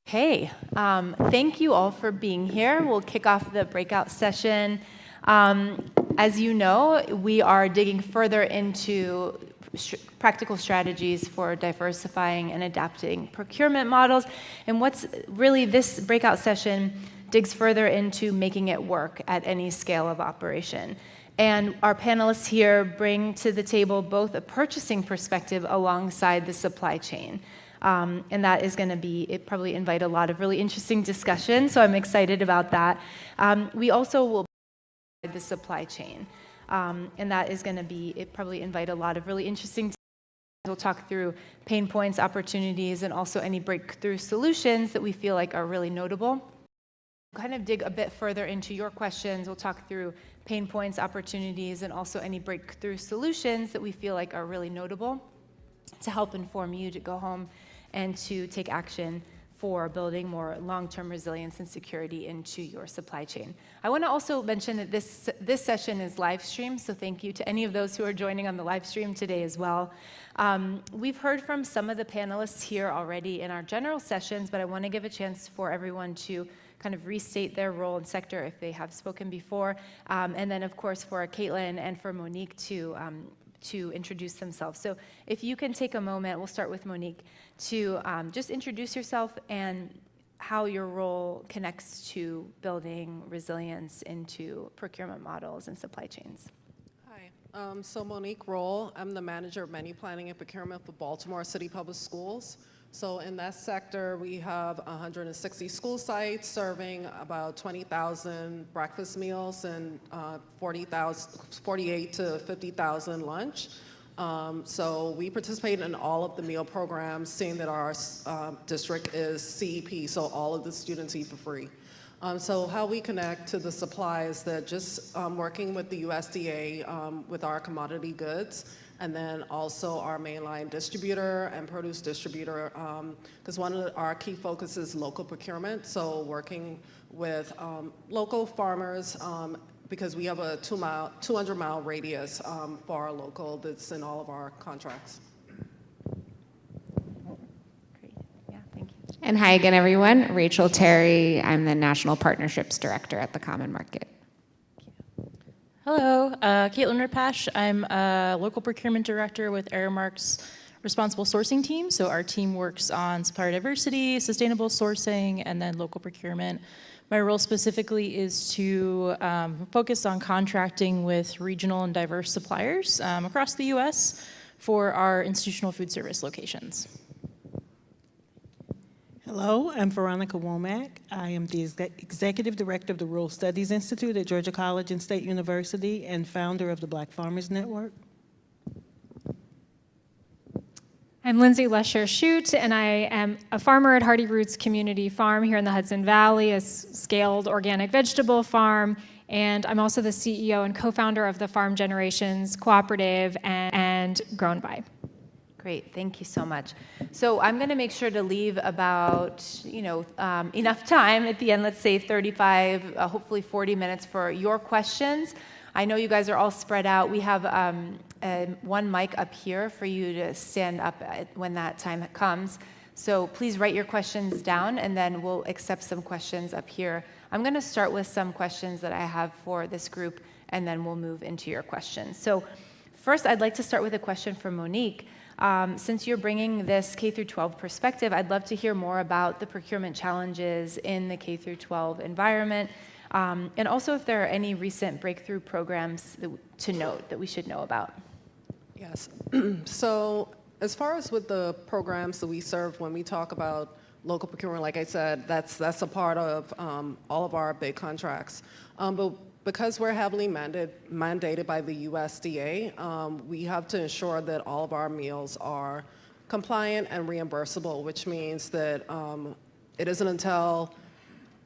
Hey, thank you all for being here. We'll kick off the breakout session. As you know, we are digging further into practical strategies for diversifying and adapting procurement models. And what's really this breakout session digs further into making it work at any scale of operation. And our panelists here bring to the table both a purchasing perspective alongside the supply chain. And that is going to probably invite a lot of really interesting discussion, so I'm excited about that. We also will the supply chain, and that is going to probably invite a lot of really interesting discussion. We'll talk through pain points, opportunities, and also any breakthrough solutions that we feel like are really notable. Kind of dig a bit further into your questions. We'll talk through pain points, opportunities, and also any breakthrough solutions that we feel like are really notable to help inform you to go home and to take action for building more long-term resilience and security into your supply chain. I want to also mention that this session is live streamed, so thank you to any of those who are joining on the live stream today as well. We've heard from some of the panelists here already in our general sessions, but I want to give a chance for everyone to kind of restate their role and sector if they have spoken before, and then of course for Caitlin and for Monique to introduce themselves. So if you can take a moment, we'll start with Monique, to just introduce yourself and how your role connects to building resilience into procurement models and supply chains. Hi, so Monique Roll, I'm the manager of menu planning and procurement for Baltimore City Public Schools. So in that sector, we have 160 school sites serving about 20,000 breakfast meals and 48 to 50,000 lunch. So we participate in all of the meal programs, seeing that our district is CEP, so all of the students eat for free. So how we connect to the supply is that just working with the USDA with our commodity goods, and then also our mainline distributor and produce distributor, because one of our key focus is local procurement, so working with local farmers, because we have a 200-mile radius for our local that's in all of our contracts. Great, yeah, thank you. And hi again, everyone. Rachel Terry, I'm the National Partnerships Director at the Common Market. Hello, Caitlin Ripash. I'm a local procurement director with Aramark's responsible sourcing team. So our team works on supplier diversity, sustainable sourcing, and then local procurement. My role specifically is to focus on contracting with regional and diverse suppliers across the US for our institutional food service locations. Hello, I'm Veronica Womack. I am the Executive Director of the Rural Studies Institute at Georgia College and State University and founder of the Black Farmers Network. I'm Lindsay Lesher-Shute, and I am a farmer at Hardy Roots Community Farm here in the Hudson Valley, a scaled organic vegetable farm, and I'm also the CEO and co-founder of the Farm Generations Cooperative and Grown By. Great, thank you so much. So I'm going to make sure to leave about, enough time at the end, let's say 35, hopefully 40 minutes for your questions. I know you guys are all spread out. We have one mic up here for you to stand up when that time comes. So please write your questions down, and then we'll accept some questions up here. I'm going to start with some questions that I have for this group, and then we'll move into your questions. So first, I'd like to start with a question from Monique. Since you're bringing this K-12 perspective, I'd love to hear more about the procurement challenges in the K-12 environment, and also if there are any recent breakthrough programs to note that we should know about. Yes. So as far as with the programs that we serve, when we talk about local procurement, like I said, that's a part of all of our big contracts. But because we're heavily mandated by the USDA, we have to ensure that all of our meals are compliant and reimbursable, which means that it isn't until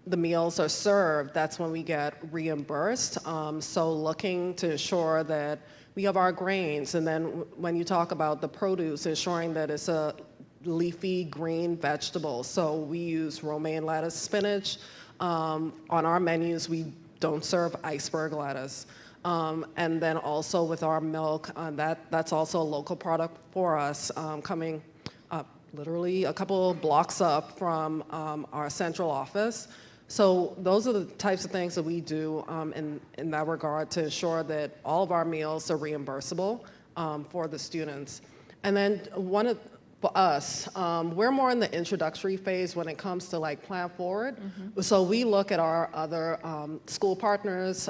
the meals are served that's when we get reimbursed. So looking to ensure that we have our grains, and then when you talk about the produce, ensuring that it's a leafy green vegetable. So we use romaine lettuce, spinach. On our menus, we don't serve iceberg lettuce. And then also with our milk, that's also a local product for us, coming literally a couple blocks up from our central office. So those are the types of things that we do in that regard to ensure that all of our meals are reimbursable for the students. And then for us, we're more in the introductory phase when it comes to like plan forward. So we look at our other school partners.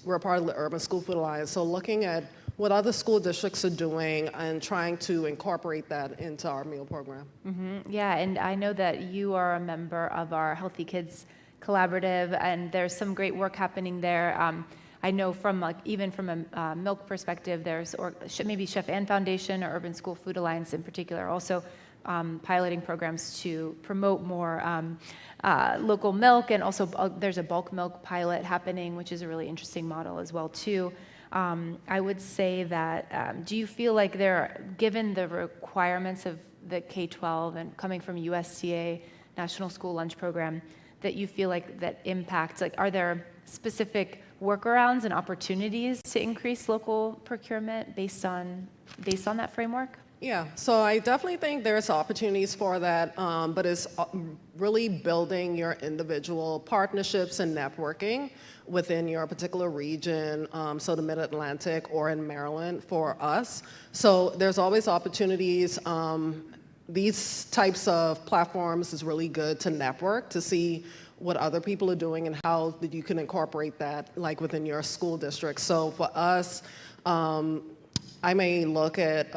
We're a part of the Urban School Food Alliance. So looking at what other school districts are doing and trying to incorporate that into our meal program. Yeah, and I know that you are a member of our Healthy Kids Collaborative, and there's some great work happening there. I know from even from a milk perspective, there's maybe Chef Ann Foundation or Urban School Food Alliance in particular also piloting programs to promote more local milk, and also there's a bulk milk pilot happening, which is a really interesting model as well too. I would say that, do you feel like given the requirements of the K-12 and coming from USDA National School Lunch Program, that you feel like that impacts, like are there specific workarounds and opportunities to increase local procurement based on that framework? Yeah, so I definitely think there's opportunities for that, but it's really building your individual partnerships and networking within your particular region, so the Mid-Atlantic or in Maryland for us. So there's always opportunities. These types of platforms is really good to network, to see what other people are doing and how that you can incorporate that like within your school district. So for us, I may look at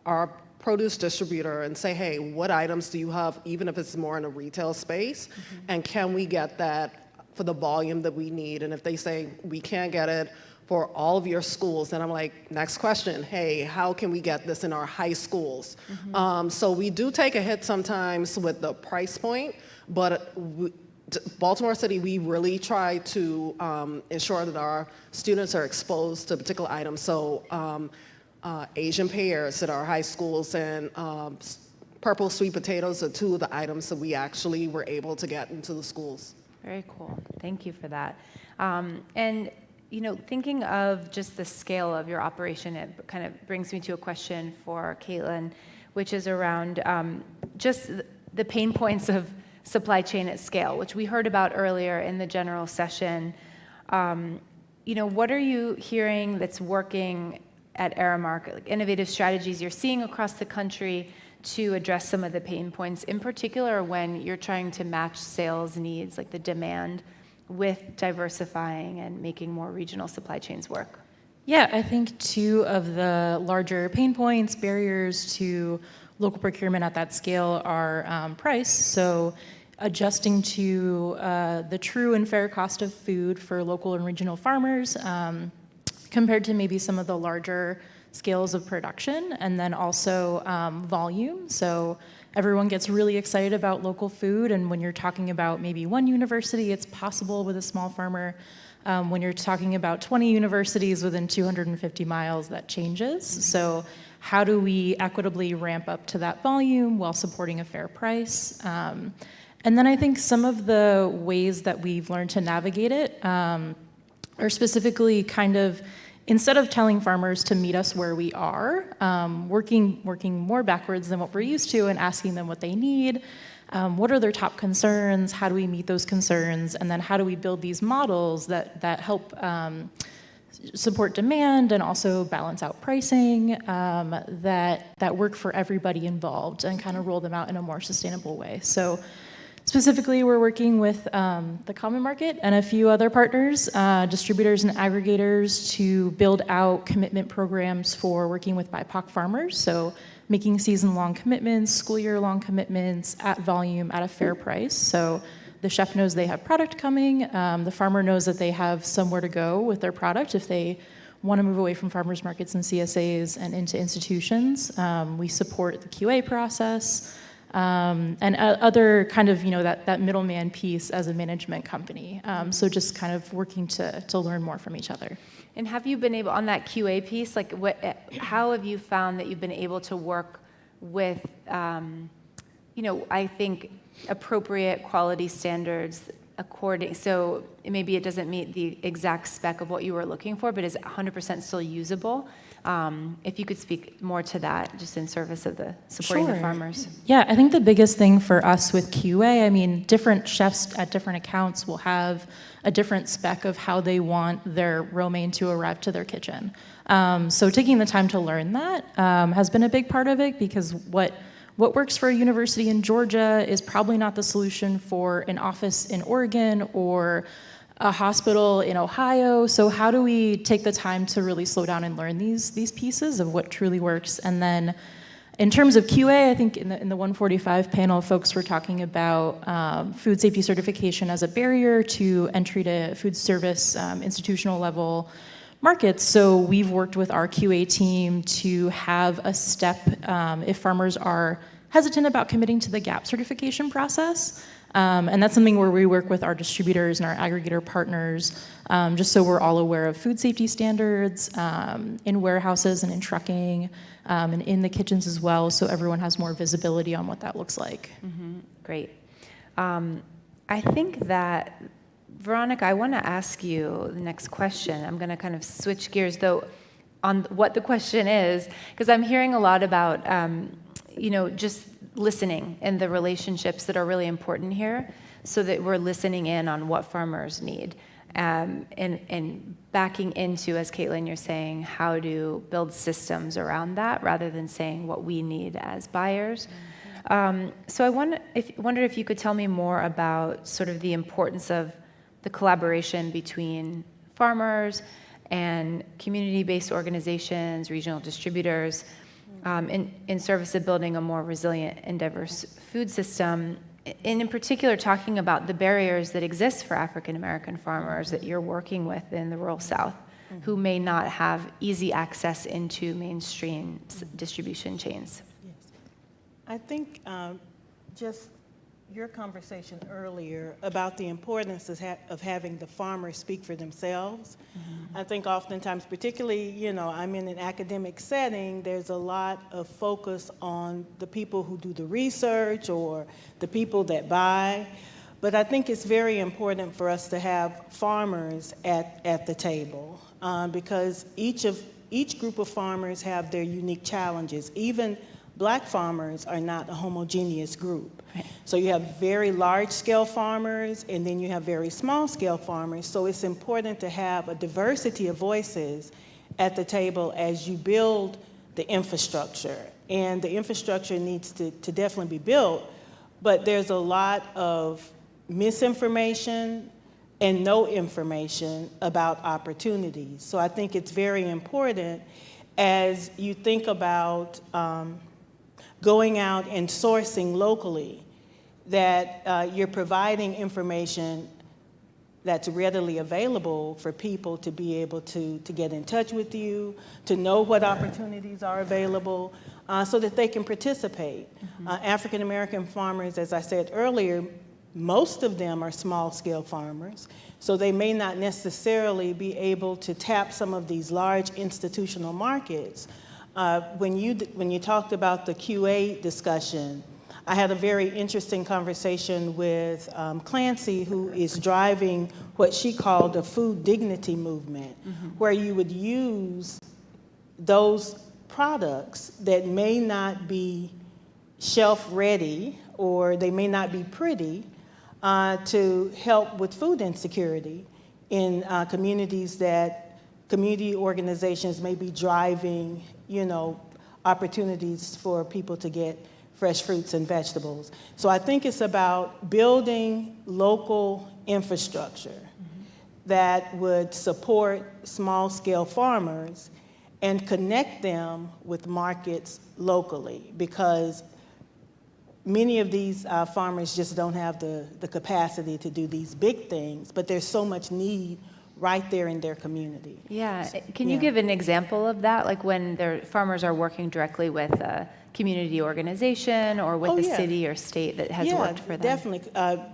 our produce distributor and say, hey, what items do you have, even if it's more in a retail space, and can we get that for the volume that we need? And if they say we can't get it for all of your schools, then I'm like, next question, hey, how can we get this in our high schools? So we do take a hit sometimes with the price point, but Baltimore City, we really try to ensure that our students are exposed to particular items. So Asian pears at our high schools and purple sweet potatoes are two of the items that we actually were able to get into the schools. Very cool. Thank you for that. And thinking of just the scale of your operation, it kind of brings me to a question for Caitlin, which is around just the pain points of supply chain at scale, which we heard about earlier in the general session. What are you hearing that's working at Aramark, like innovative strategies you're seeing across the country to address some of the pain points, in particular when you're trying to match sales needs, like the demand, with diversifying and making more regional supply chains work? Yeah, I think two of the larger pain points, barriers to local procurement at that scale are price. So adjusting to the true and fair cost of food for local and regional farmers compared to maybe some of the larger scales of production, and then also volume. So everyone gets really excited about local food, and when you're talking about maybe one university, it's possible with a small farmer. When you're talking about 20 universities within 250 miles, that changes. So how do we equitably ramp up to that volume while supporting a fair price? And then I think some of the ways that we've learned to navigate it are specifically kind of, instead of telling farmers to meet us where we are, working more backwards than what we're used to and asking them what they need. What are their top concerns? How do we meet those concerns? And then how do we build these models that help support demand and also balance out pricing that work for everybody involved and kind of roll them out in a more sustainable way. So specifically, we're working with the Common Market and a few other partners, distributors and aggregators, to build out commitment programs for working with BIPOC farmers. So making season-long commitments, school year-long commitments at volume at a fair price. So the chef knows they have product coming. The farmer knows that they have somewhere to go with their product if they want to move away from farmers markets and CSAs and into institutions. We support the QA process. And other kind of, that middleman piece as a management company. So just kind of working to learn more from each other. And have you been able, on that QA piece, like how have you found that you've been able to work with, I think, appropriate quality standards so maybe it doesn't meet the exact spec of what you were looking for, but is 100% still usable? If you could speak more to that, just in service of the supporting the Sure. farmers. Yeah, I think the biggest thing for us with QA, I mean, different chefs at different accounts will have a different spec of how they want their romaine to arrive to their kitchen. So taking the time to learn that has been a big part of it, because what works for a university in Georgia is probably not the solution for an office in Oregon or a hospital in Ohio. So how do we take the time to really slow down and learn these pieces of what truly works? And then in terms of QA, I think in the 145 panel, folks were talking about food safety certification as a barrier to entry to food service institutional level markets. So we've worked with our QA team to have a step if farmers are hesitant about committing to the GAP certification process. And that's something where we work with our distributors and our aggregator partners, just so we're all aware of food safety standards in warehouses and in trucking and in the kitchens as well, so everyone has more visibility on what that looks like. Mm-hmm. Great. I think that, Veronica, I want to ask you the next question. I'm going to kind of switch gears, though, on what the question is, because I'm hearing a lot about, just listening and the relationships that are really important here, so that we're listening in on what farmers need, and backing into, as Caitlin, you're saying, how to build systems around that rather than saying what we need as buyers. So I wondered if you could tell me more about sort of the importance of the collaboration between farmers and community-based organizations, regional distributors, in service of building a more resilient and diverse food system, and in particular talking about the barriers that exist for African American farmers that you're working with in the rural South, who may not have easy access into mainstream distribution chains. Yes. I think just your conversation earlier about the importance of having the farmers speak for themselves. Mm-hmm. I think oftentimes, particularly, I'm in an academic setting, there's a lot of focus on the people who do the research or the people that buy. But I think it's very important for us to have farmers at the table, because each group of farmers have their unique challenges. Even Black farmers are not a homogeneous group. Right. So you have very large-scale farmers, and then you have very small-scale farmers. So it's important to have a diversity of voices at the table as you build the infrastructure. And the infrastructure needs to definitely be built, but there's a lot of misinformation and no information about opportunities. So I think it's very important as you think about going out and sourcing locally, that you're providing information that's readily available for people to be able to get in touch with you, to know what opportunities are available, so that they can participate. Mm-hmm. African American farmers, as I said earlier, most of them are small-scale farmers, so they may not necessarily be able to tap some of these large institutional markets. When you talked about the QA discussion, I had a very interesting conversation with Clancy, who is driving what she called a food dignity movement, mm-hmm. where you would use those products that may not be shelf ready or they may not be pretty to help with food insecurity in communities that community organizations may be driving, opportunities for people to get fresh fruits and vegetables. So I think it's about building local infrastructure mm-hmm. that would support small-scale farmers and connect them with markets locally, because many of these farmers just don't have the capacity to do these big things, but there's so much need right there in their community. Yeah, can you give an example of that? Like when their farmers are working directly with a community organization or with a city or state that has worked for them? Definitely.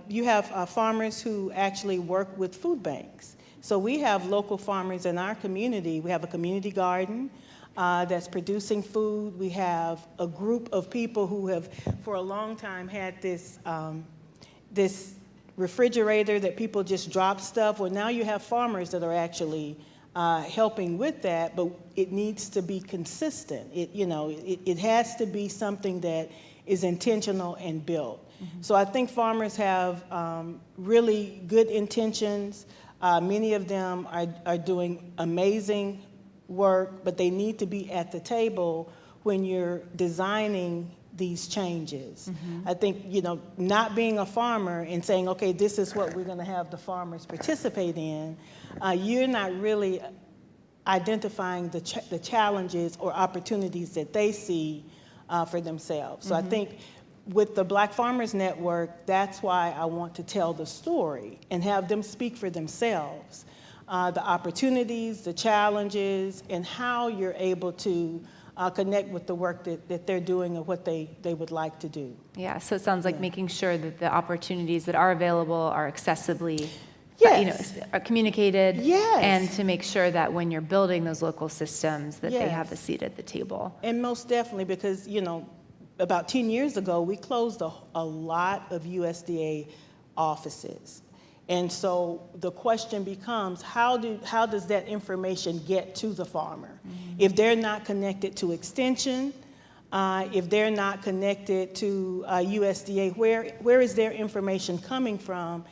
You have farmers who actually work with food banks. So we have local farmers in our community. We have a community garden that's producing food. We have a group of people who have, for a long time, had this refrigerator that people just drop stuff. Well, now you have farmers that are actually helping with that, but it needs to be consistent. It has to be something that is intentional and built. So I think farmers have really good intentions. Many of them are doing amazing work, but they need to be at the table when you're designing these changes. I think, not being a farmer and saying, okay, this is what we're going to have the farmers participate in, you're not really identifying the challenges or opportunities that they see for themselves. So I think with the Black Farmers Network, that's why I want to tell the story and have them speak for themselves. The opportunities, the challenges, and how you're able to connect with the work that they're doing and what they would like to do. Yeah, so it sounds like making sure that the opportunities that are available are accessibly are communicated, and to make sure that when you're building those local systems that they have a seat at the table. And most definitely, because about 10 years ago, we closed a lot of USDA offices. And so the question becomes, how does that information get to the farmer? If they're not connected to Extension, if they're not connected to USDA, where is their information coming from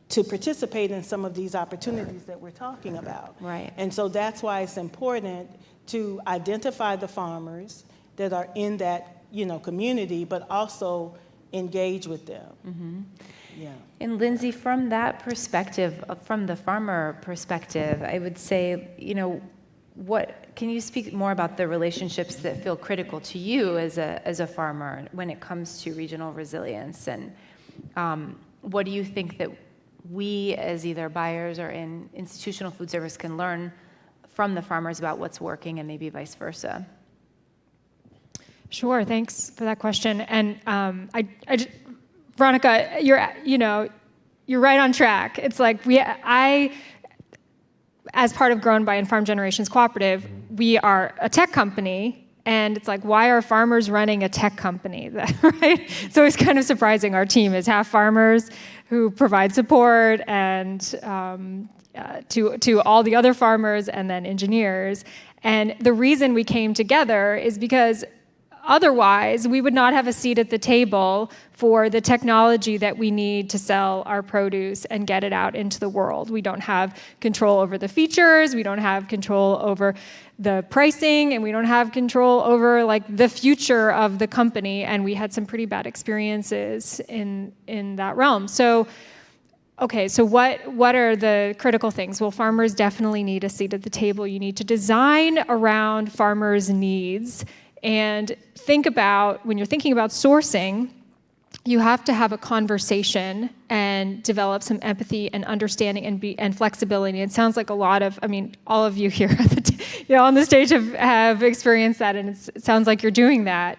to participate in some of these opportunities that we're talking about? Right. And so that's why it's important to identify the farmers that are in that community, but also engage with them. Yeah. And Lindsay, from that perspective, from the farmer perspective, I would say, can you speak more about the relationships that feel critical to you as a farmer when it comes to regional resilience? And what do you think that we as either buyers or in institutional food service can learn from the farmers about what's working and maybe vice versa? Sure, thanks for that question. And Veronica, you're right on track. It's like as part of Grown by and Farm Generations Cooperative, we are a tech company, and it's like, why are farmers running a tech company, right? So it's kind of surprising. Our team is half farmers who provide support and to all the other farmers and then engineers. And the reason we came together is because otherwise, we would not have a seat at the table for the technology that we need to sell our produce and get it out into the world. We don't have control over the features, we don't have control over the pricing, and we don't have control over the future of the company, and we had some pretty bad experiences in that realm. So what are the critical things? Well, farmers definitely need a seat at the table. You need to design around farmers' needs. And think about, when you're thinking about sourcing, you have to have a conversation and develop some empathy and understanding and flexibility. It sounds like all of you here on the stage have experienced that, and it sounds like you're doing that.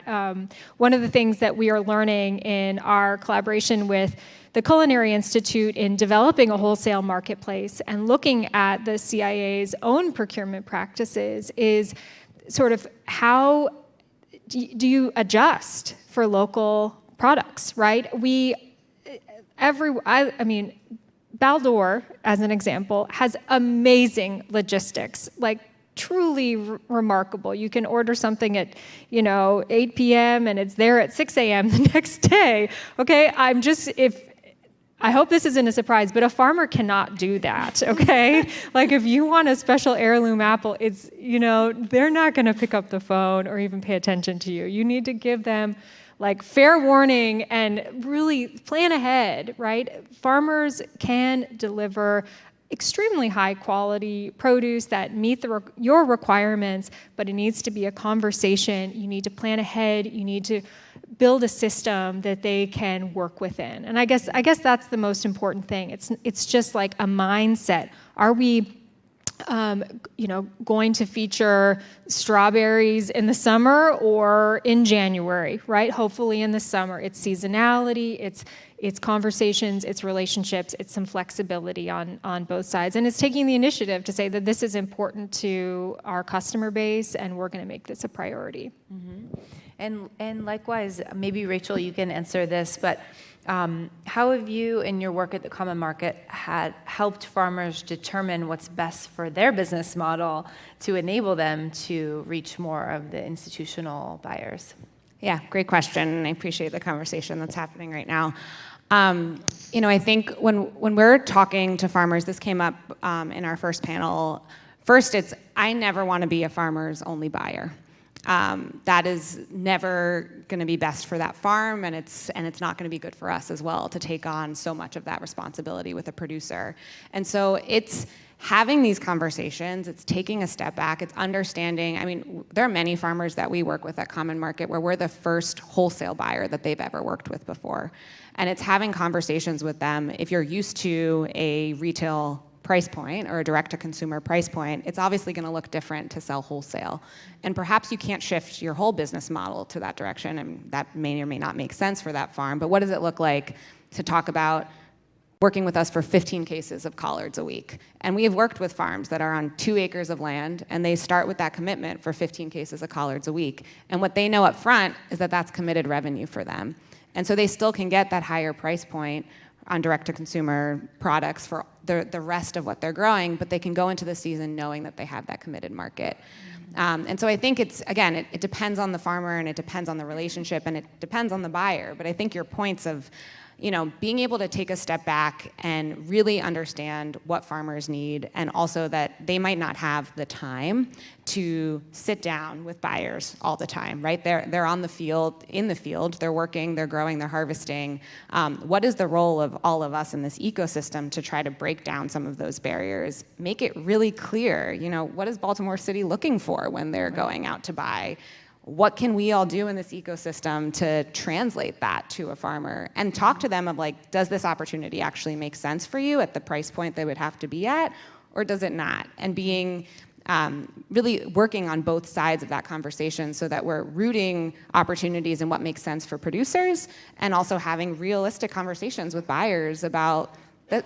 One of the things that we are learning in our collaboration with the Culinary Institute in developing a wholesale marketplace and looking at the CIA's own procurement practices is sort of how do you adjust for local products, right? Baldor, as an example, has amazing logistics, truly remarkable. You can order something at, 8 p.m. and it's there at 6 a.m. the next day. Okay, I hope this isn't a surprise, but a farmer cannot do that, okay? If you want a special heirloom apple, it's, they're not gonna pick up the phone or even pay attention to you. You need to give them fair warning and really plan ahead, right? Farmers can deliver extremely high quality produce that meet your requirements, but it needs to be a conversation. You need to plan ahead. You need to build a system that they can work within. And I guess that's the most important thing. It's just like a mindset. Are we going to feature strawberries in the summer or in January, right? Hopefully in the summer. It's seasonality, it's conversations, it's relationships, it's some flexibility on both sides. And it's taking the initiative to say that this is important to our customer base and we're going to make this a priority. Mm-hmm. And likewise, maybe Rachel, you can answer this, but how have you, in your work at the Common Market, had helped farmers determine what's best for their business model to enable them to reach more of the institutional buyers? Yeah, great question. I appreciate the conversation that's happening right now. I think when we're talking to farmers, this came up in our first panel. First, I never want to be a farmer's only buyer. That is never going to be best for that farm, and it's not going to be good for us as well to take on so much of that responsibility with a producer. And so it's having these conversations, it's taking a step back, it's understanding. I mean, there are many farmers that we work with at Common Market where we're the first wholesale buyer that they've ever worked with before. And it's having conversations with them. If you're used to a retail price point or a direct-to-consumer price point, it's obviously going to look different to sell wholesale. And perhaps you can't shift your whole business model to that direction, and that may or may not make sense for that farm. But what does it look like to talk about working with us for 15 cases of collards a week? And we have worked with farms that are on 2 acres of land, and they start with that commitment for 15 cases of collards a week. And what they know up front is that that's committed revenue for them. And so they still can get that higher price point on direct-to-consumer products for the rest of what they're growing, but they can go into the season knowing that they have that committed market. And so I think it depends on the farmer, and it depends on the relationship, and it depends on the buyer. But I think your points of being able to take a step back and really understand what farmers need, and also that they might not have the time to sit down with buyers all the time, right? They're on the field, they're working, they're growing, they're harvesting. What is the role of all of us in this ecosystem to try to break down some of those barriers? Make it really clear, what is Baltimore City looking for when they're going out to buy? What can we all do in this ecosystem to translate that to a farmer and talk to them of does this opportunity actually make sense for you at the price point they would have to be at, or does it not? And being really working on both sides of that conversation so that we're rooting opportunities in what makes sense for producers, and also having realistic conversations with buyers about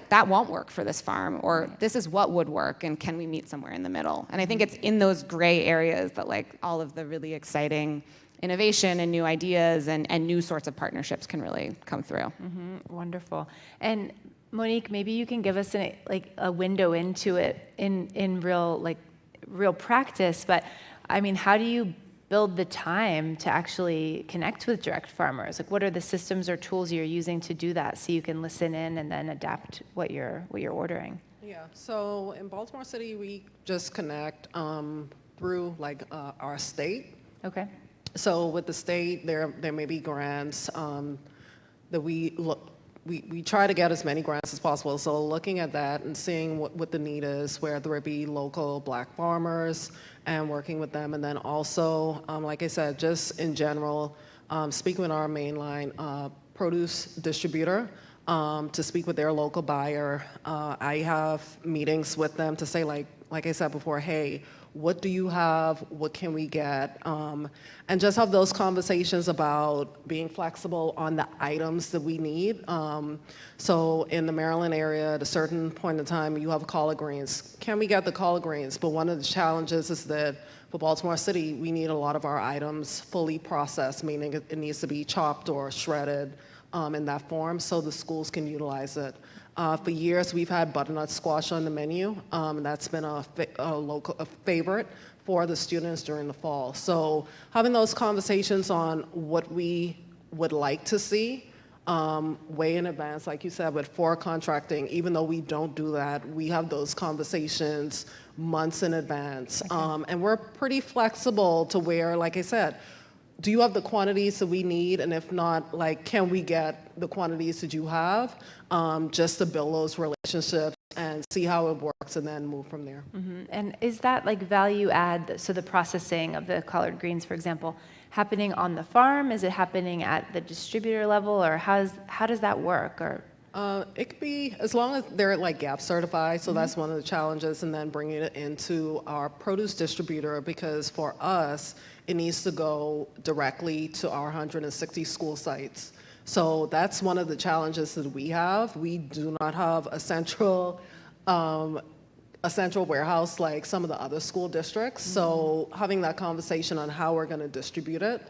that won't work for this farm, or this is what would work, and can we meet somewhere in the middle? And I think it's in those gray areas that all of the really exciting innovation and new ideas and new sorts of partnerships can really come through. Mm-hmm. Wonderful. And Monique, maybe you can give us a window into it in real practice. But I mean, how do you build the time to actually connect with direct farmers? What are the systems or tools you're using to do that, so you can listen in and then adapt what you're ordering? Yeah, so in Baltimore City, we just connect through our state. Okay. So with the state, there may be grants that we try to get as many grants as possible. So looking at that and seeing what the need is, whether it be local Black farmers, and working with them. And then also, like I said, just in general, speaking with our mainline produce distributor to speak with their local buyer. I have meetings with them to say, like I said before, hey, what do you have? What can we get? And just have those conversations about being flexible on the items that we need. So in the Maryland area, at a certain point in time, you have collard greens. Can we get the collard greens? But one of the challenges is that for Baltimore City, we need a lot of our items fully processed, meaning it needs to be chopped or shredded in that form so the schools can utilize it. For years, we've had butternut squash on the menu, and that's been a favorite for the students during the fall. So having those conversations on what we would like to see way in advance, like you said, with contracting, even though we don't do that, we have those conversations months in advance. Okay. And we're pretty flexible to where, like I said, do you have the quantities that we need? And if not, can we get the quantities that you have? Just to build those relationships and see how it works and then move from there. Mm-hmm. And is that value add, so the processing of the collard greens, for example, happening on the farm? Is it happening at the distributor level, or how does that work? Or it could be, as long as they're GAP certified, so that's one of the challenges, and then bringing it into our produce distributor, because for us, it needs to go directly to our 160 school sites. So that's one of the challenges that we have. We do not have a central warehouse like some of the other school districts. Mm-hmm. So having that conversation on how we're going to distribute it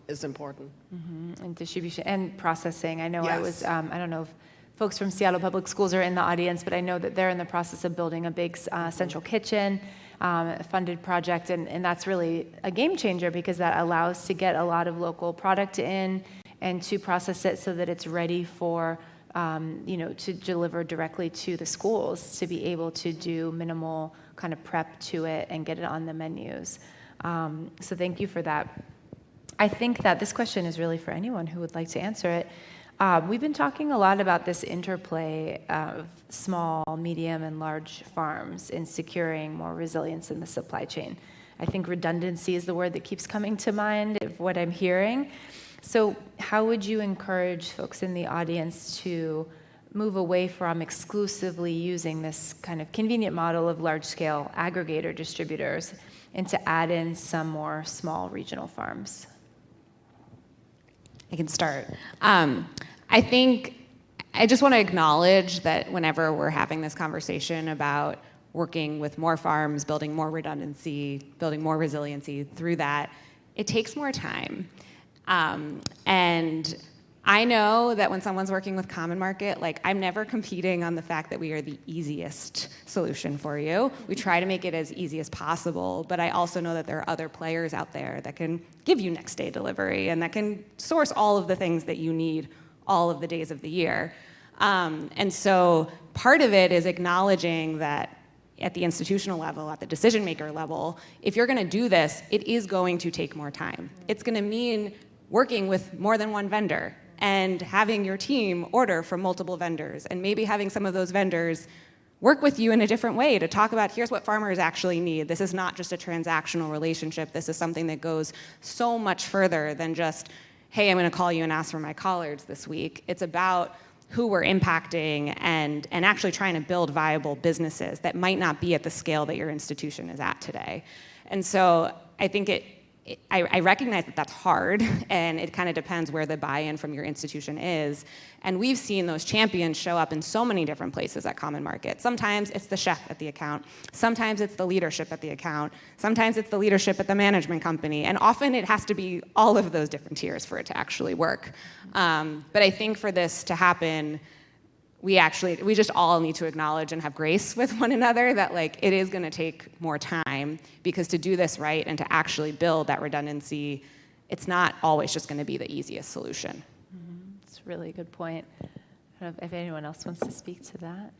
is important. And distribution and processing. I know I was, Yes. I don't know if folks from Seattle Public Schools are in the audience, but I know that they're in the process of building a big central kitchen funded project. And that's really a game changer because that allows to get a lot of local product in and to process it so that it's ready for, to deliver directly to the schools, to be able to do minimal kind of prep to it and get it on the menus. So thank you for that. I think that this question is really for anyone who would like to answer it. We've been talking a lot about this interplay of small, medium, and large farms in securing more resilience in the supply chain. I think redundancy is the word that keeps coming to mind of what I'm hearing. So how would you encourage folks in the audience to move away from exclusively using this kind of convenient model of large-scale aggregator distributors and to add in some more small regional farms? I can start. I think I just want to acknowledge that whenever we're having this conversation about working with more farms, building more redundancy, building more resiliency through that, it takes more time. And I know that when someone's working with Common Market, like I'm never competing on the fact that we are the easiest solution for you. We try to make it as easy as possible, but I also know that there are other players out there that can give you next day delivery and that can source all of the things that you need all of the days of the year. And so part of it is acknowledging that at the institutional level, at the decision maker level, if you're gonna do this, it is going to take more time. It's gonna mean working with more than one vendor and having your team order from multiple vendors and maybe having some of those vendors work with you in a different way to talk about here's what farmers actually need. This is not just a transactional relationship. This is something that goes so much further than just, hey, I'm gonna call you and ask for my collards this week. It's about who we're impacting and actually trying to build viable businesses that might not be at the scale that your institution is at today. And so I think I recognize that that's hard, and it kind of depends where the buy-in from your institution is. And we've seen those champions show up in so many different places at Common Market. Sometimes it's the chef at the account. Sometimes it's the leadership at the account. Sometimes it's the leadership at the management company. And often it has to be all of those different tiers for it to actually work. But I think for this to happen, we just all need to acknowledge and have grace with one another that like it is going to take more time, because to do this right and to actually build that redundancy, it's not always just going to be the easiest solution. That's a really good point. I don't know if anyone else wants to speak to that.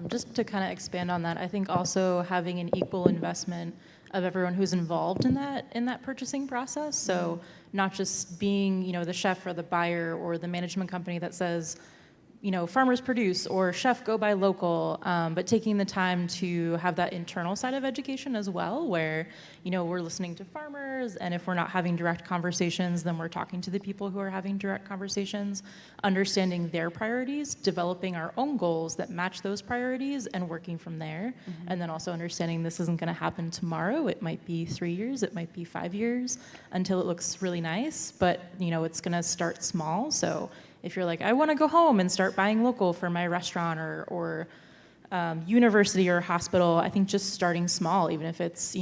Just to kind of expand on that, I think also having an equal investment of everyone who's involved in that purchasing process. So not just being, the chef or the buyer or the management company that says, farmers produce or chef go buy local, but taking the time to have that internal side of education as well, where, we're listening to farmers, and if we're not having direct conversations, then we're talking to the people who are having direct conversations, understanding their priorities, developing our own goals that match those priorities, and working from there. And then also understanding this isn't going to happen tomorrow. It might be 3 years, it might be 5 years until it looks really nice, but, it's going to start small. So if you're like, I want to go home and start buying local for my restaurant or university or hospital, I think just starting small, even if it's,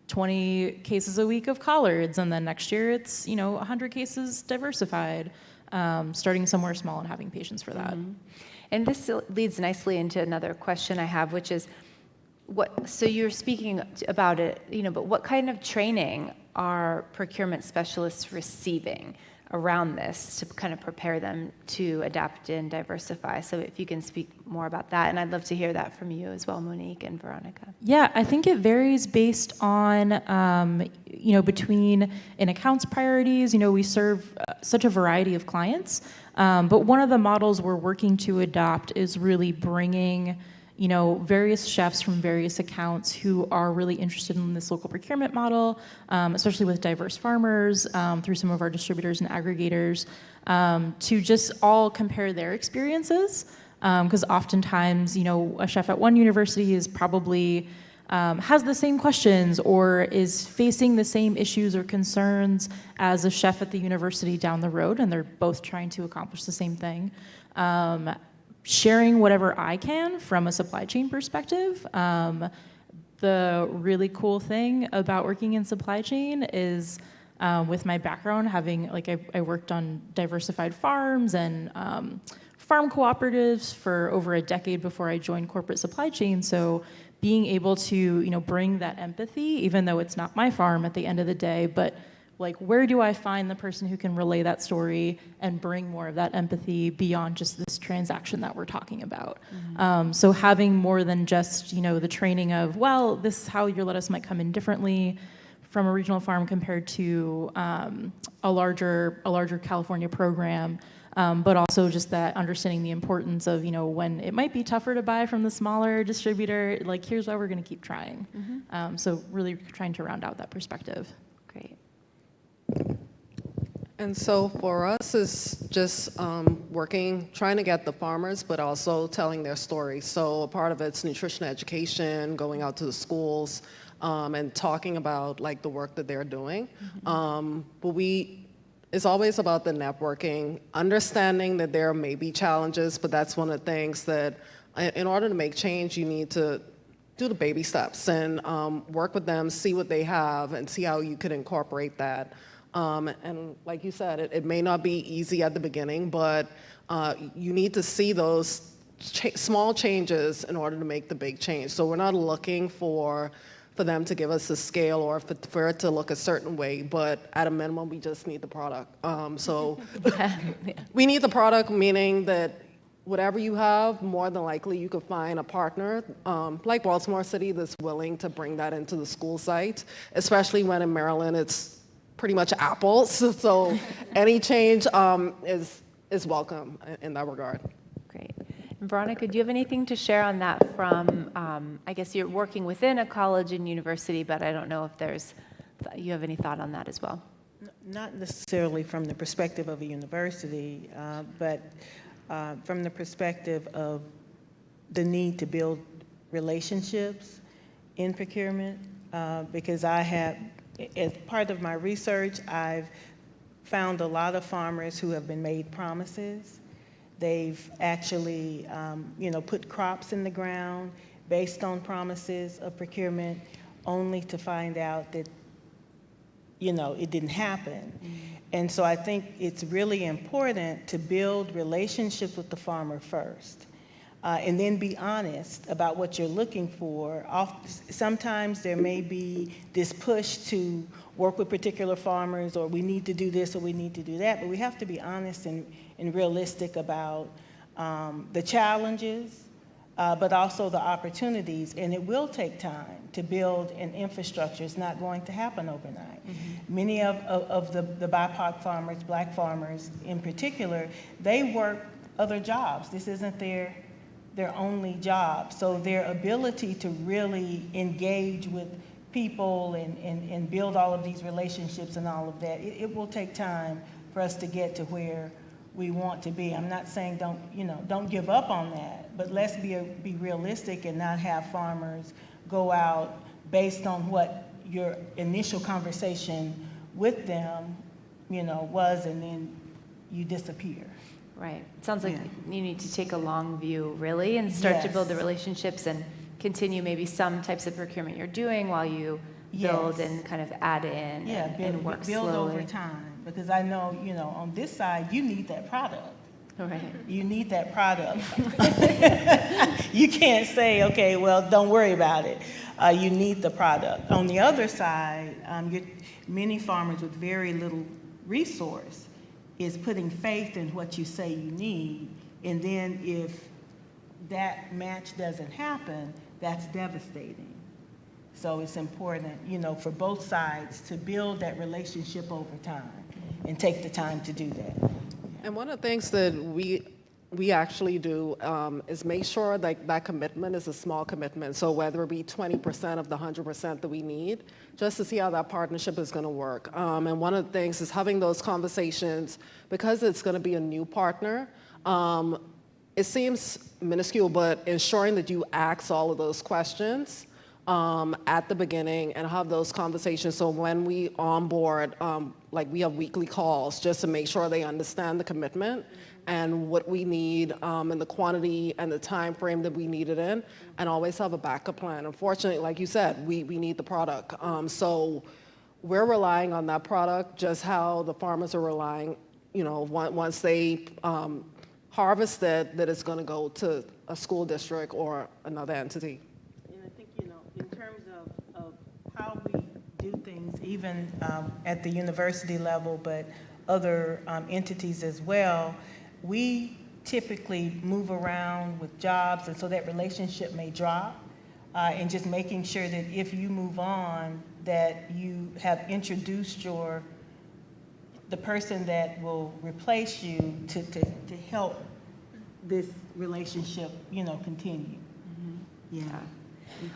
20 cases a week of collards, and then next year it's, 100 cases diversified, starting somewhere small and having patience for that. And this leads nicely into another question I have, which is, so you're speaking about it, but what kind of training are procurement specialists receiving around this to kind of prepare them to adapt and diversify? So if you can speak more about that, and I'd love to hear that from you as well, Monique and Veronica. Yeah, I think it varies based on, between an account's priorities. We serve such a variety of clients, but one of the models we're working to adopt is really bringing various chefs from various accounts who are really interested in this local procurement model, especially with diverse farmers, through some of our distributors and aggregators, to just all compare their experiences. Because oftentimes, a chef at one university is probably has the same questions or is facing the same issues or concerns as a chef at the university down the road, and they're both trying to accomplish the same thing. Sharing whatever I can from a supply chain perspective, the really cool thing about working in supply chain is with my background, having, like, I worked on diversified farms and farm cooperatives for over a decade before I joined corporate supply chain. So being able to, you know, bring that empathy, even though it's not my farm at the end of the day, but like, where do I find the person who can relay that story and bring more of that empathy beyond just this transaction that we're talking about? So having more than just, you know, the training of, well, this is how your lettuce might come in differently from a regional farm compared to a larger California program, but also just that understanding the importance of, you know, when it might be tougher to buy from the smaller distributor, like, here's why we're going to keep trying. So really trying to round out that perspective. Great. And so for us, it's just trying to get the farmers, but also telling their story. So a part of it's nutrition education, going out to the schools, and talking about, like, the work that they're doing. But it's always about the networking, understanding that there may be challenges, but that's one of the things that in order to make change, you need to do the baby steps and work with them, see what they have, and see how you could incorporate that. And like you said, it may not be easy at the beginning, but you need to see those small changes in order to make the big change. So we're not looking for them to give us a scale or for it to look a certain way, but at a minimum, we just need the product. We need the product, meaning that whatever you have, more than likely you could find a partner like Baltimore City that's willing to bring that into the school site, especially when in Maryland it's pretty much apples. So any change is welcome in that regard. Great. And Veronica, do you have anything to share on that from, I guess you're working within a college and university, but I don't know if you have any thought on that as well? Not necessarily from the perspective of a university, but from the perspective of the need to build relationships in procurement, because as part of my research, I've found a lot of farmers who have been made promises. They've actually, put crops in the ground based on promises of procurement, only to find out that, it didn't happen. And so I think it's really important to build relationships with the farmer first. And then be honest about what you're looking for. Sometimes there may be this push to work with particular farmers, or we need to do this or we need to do that, but we have to be honest and realistic about the challenges, but also the opportunities. And it will take time to build an infrastructure. It's not going to happen overnight. Many of the BIPOC farmers, Black farmers in particular, they work other jobs. This isn't their only job. So their ability to really engage with people and build all of these relationships and all of that, it will take time for us to get to where we want to be. I'm not saying don't give up on that, but let's be realistic and not have farmers go out based on what your initial conversation with them, was, and then you disappear. Right. It sounds like you need to take a long view, really, and start to build the relationships and continue maybe some types of procurement you're doing while you build and kind of add in and work build slowly. over time. Because I know, on this side, you need that product. Right. You need that product. You can't say, okay, well, don't worry about it. You need the product. On the other side, many farmers with very little resource is putting faith in what you say you need, and then if that match doesn't happen, that's devastating. So it's important, for both sides to build that relationship over time and take the time to do that. And one of the things that we actually do is make sure that commitment is a small commitment. So whether it be 20% of the 100% that we need, just to see how that partnership is going to work. And one of the things is having those conversations, because it's going to be a new partner. It seems minuscule, but ensuring that you ask all of those questions at the beginning and have those conversations. So when we onboard, we have weekly calls just to make sure they understand the commitment and what we need and the quantity and the time frame that we need it in, and always have a backup plan. Unfortunately, like you said, we need the product. So we're relying on that product just how the farmers are relying, once they harvest it, that it's going to go to a school district or another entity. And I think, in terms of how we do things, even at the university level, but other entities as well, we typically move around with jobs, and so that relationship may drop. And just making sure that if you move on, that you have introduced the person that will replace you to help this relationship, continue. Yeah.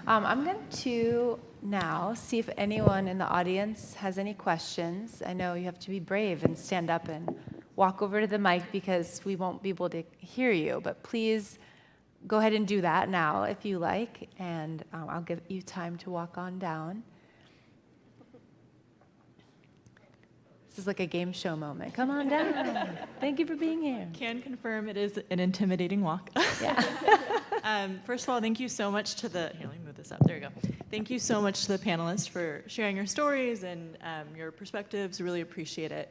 I'm going to now see if anyone in the audience has any questions. I know you have to be brave and stand up and walk over to the mic because we won't be able to hear you, but please go ahead and do that now if you like, and I'll give you time to walk on down. This is like a game show moment. Come on down. Thank you for being here. Can confirm it is an intimidating walk. Yeah. First of all, thank you so much to here, let me move this up. There we go. Thank you so much to the panelists for sharing your stories and your perspectives. Really appreciate it.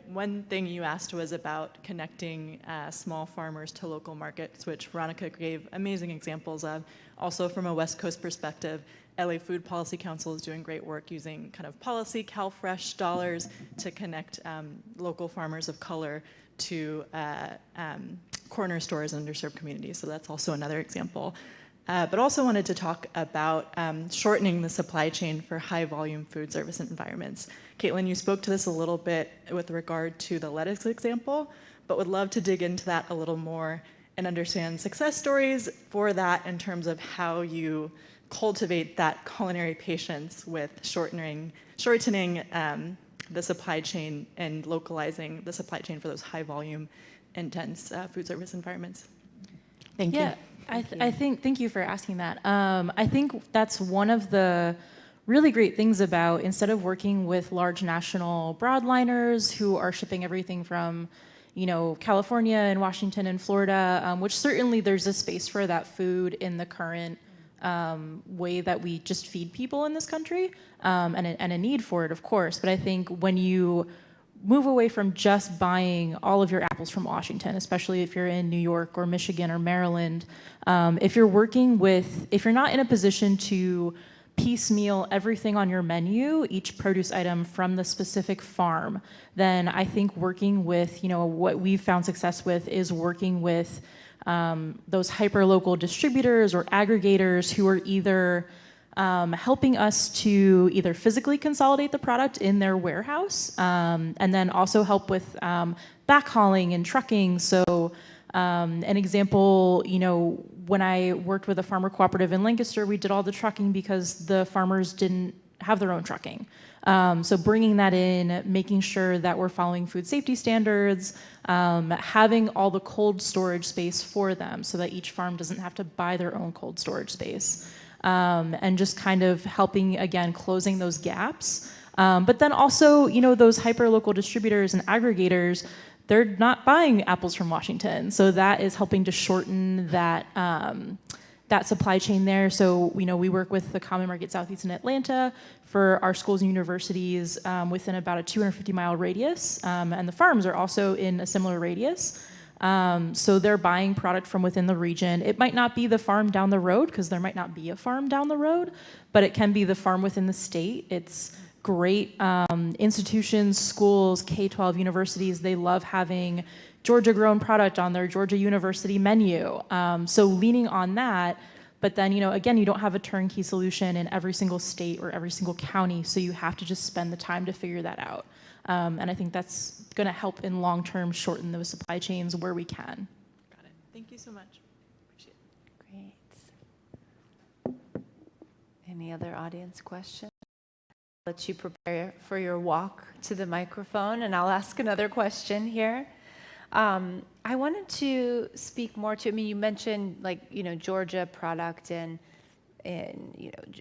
One thing you asked was about connecting small farmers to local markets, which Veronica gave amazing examples of. Also from a West Coast perspective, LA Food Policy Council is doing great work using kind of policy CalFresh dollars to connect local farmers of color to corner stores in underserved communities. So that's also another example. But also wanted to talk about shortening the supply chain for high volume food service environments. Caitlin, you spoke to this a little bit with regard to the lettuce example, but would love to dig into that a little more and understand success stories for that in terms of how you cultivate that culinary patience with shortening the supply chain and localizing the supply chain for those high volume, intense food service environments. Thank you. I think, thank you for asking that. I think that's one of the really great things about, instead of working with large national broadliners who are shipping everything from, California and Washington and Florida, which certainly there's a space for that food in the current way that we just feed people in this country, and a need for it, of course. But I think when you move away from just buying all of your apples from Washington, especially if you're in New York or Michigan or Maryland, if you're not in a position to piecemeal everything on your menu, each produce item from the specific farm, then I think working with, what we've found success with is working with those hyper-local distributors or aggregators who are either helping us to either physically consolidate the product in their warehouse, and then also help with backhauling and trucking. So an example, when I worked with a farmer cooperative in Lancaster, we did all the trucking because the farmers didn't have their own trucking. So bringing that in, making sure that we're following food safety standards, having all the cold storage space for them so that each farm doesn't have to buy their own cold storage space. And just kind of helping, again, closing those gaps. But then also, those hyper-local distributors and aggregators, they're not buying apples from Washington. So that is helping to shorten that supply chain there. So, we work with the Common Market Southeast in Atlanta for our schools and universities within about a 250-mile radius. And the farms are also in a similar radius. So they're buying product from within the region. It might not be the farm down the road, because there might not be a farm down the road, but it can be the farm within the state. It's great. Institutions, schools, K-12 universities, they love having Georgia-grown product on their Georgia University menu. So leaning on that, but then, again, you don't have a turnkey solution in every single state or every single county, so you have to just spend the time to figure that out. And I think that's going to help in long term shorten those supply chains where we can. Got it. Thank you so much. Appreciate it. Great. Any other audience questions? I'll let you prepare for your walk to the microphone, and I'll ask another question here. I wanted to speak more to, you mentioned Georgia product and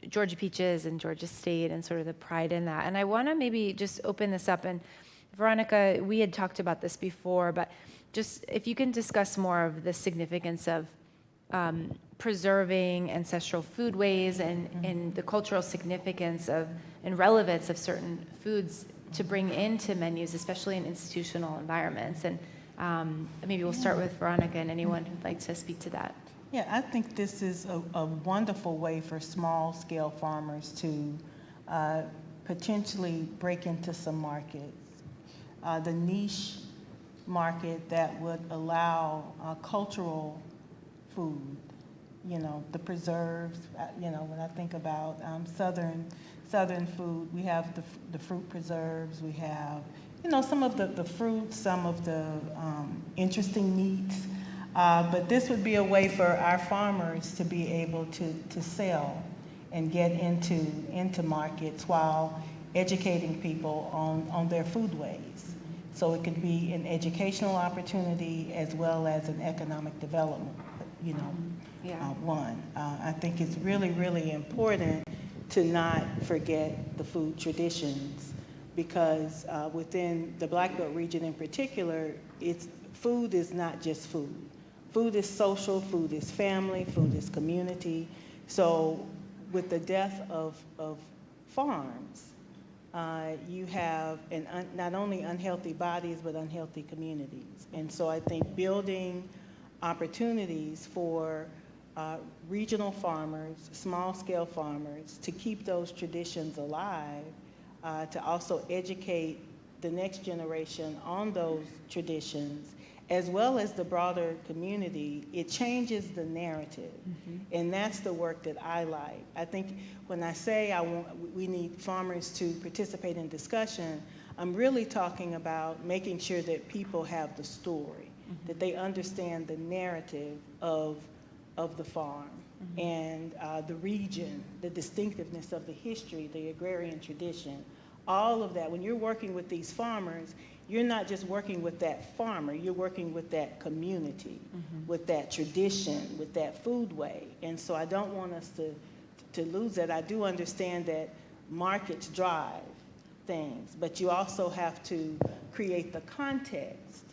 Georgia peaches and Georgia State and sort of the pride in that. And I want to maybe just open this up and Veronica, we had talked about this before, but just if you can discuss more of the significance of preserving ancestral foodways and the cultural significance of and relevance of certain foods to bring into menus, especially in institutional environments. And maybe we'll start with Veronica and anyone who'd like to speak to that. Yeah, I think this is a wonderful way for small-scale farmers to potentially break into some markets. The niche market that would allow cultural food, the preserves. When I think about southern food, we have the fruit preserves. We have, some of the fruits, some of the interesting meats. But this would be a way for our farmers to be able to sell and get into markets while educating people on their foodways. So it could be an educational opportunity as well as an economic development, one. I think it's really, really important to not forget the food traditions because within the Black Belt region in particular, food is not just food. Food is social, food is family, food is community. So with the death of farms, you have not only unhealthy bodies, but unhealthy communities. And so I think building opportunities for regional farmers, small-scale farmers, to keep those traditions alive, to also educate the next generation on those traditions, as well as the broader community, it changes the narrative. And that's the work that I like. I think when I say we need farmers to participate in discussion, I'm really talking about making sure that people have the story, that they understand the narrative of the farm and the region, the distinctiveness of the history, the agrarian tradition, all of that. When you're working with these farmers, you're not just working with that farmer, you're working with that community, with that tradition, with that foodway. And so I don't want us to lose that. I do understand that markets drive things, but you also have to create the context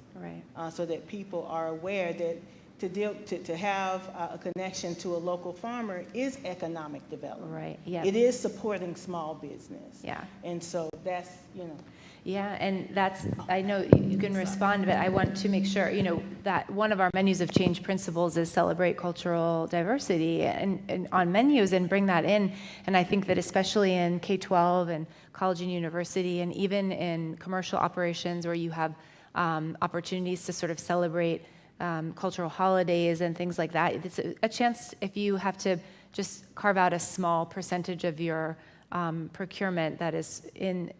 so that people are aware that to have a connection to a local farmer is economic development. Right, yeah. It is supporting small business. Yeah. And so that's, Yeah, and I know you can respond, but I want to make sure, that one of our menus of change principles is celebrate cultural diversity and on menus and bring that in. And I think that especially in K-12 and college and university, and even in commercial operations where you have opportunities to sort of celebrate cultural holidays and things like that, it's a chance if you have to just carve out a small percentage of your procurement that is in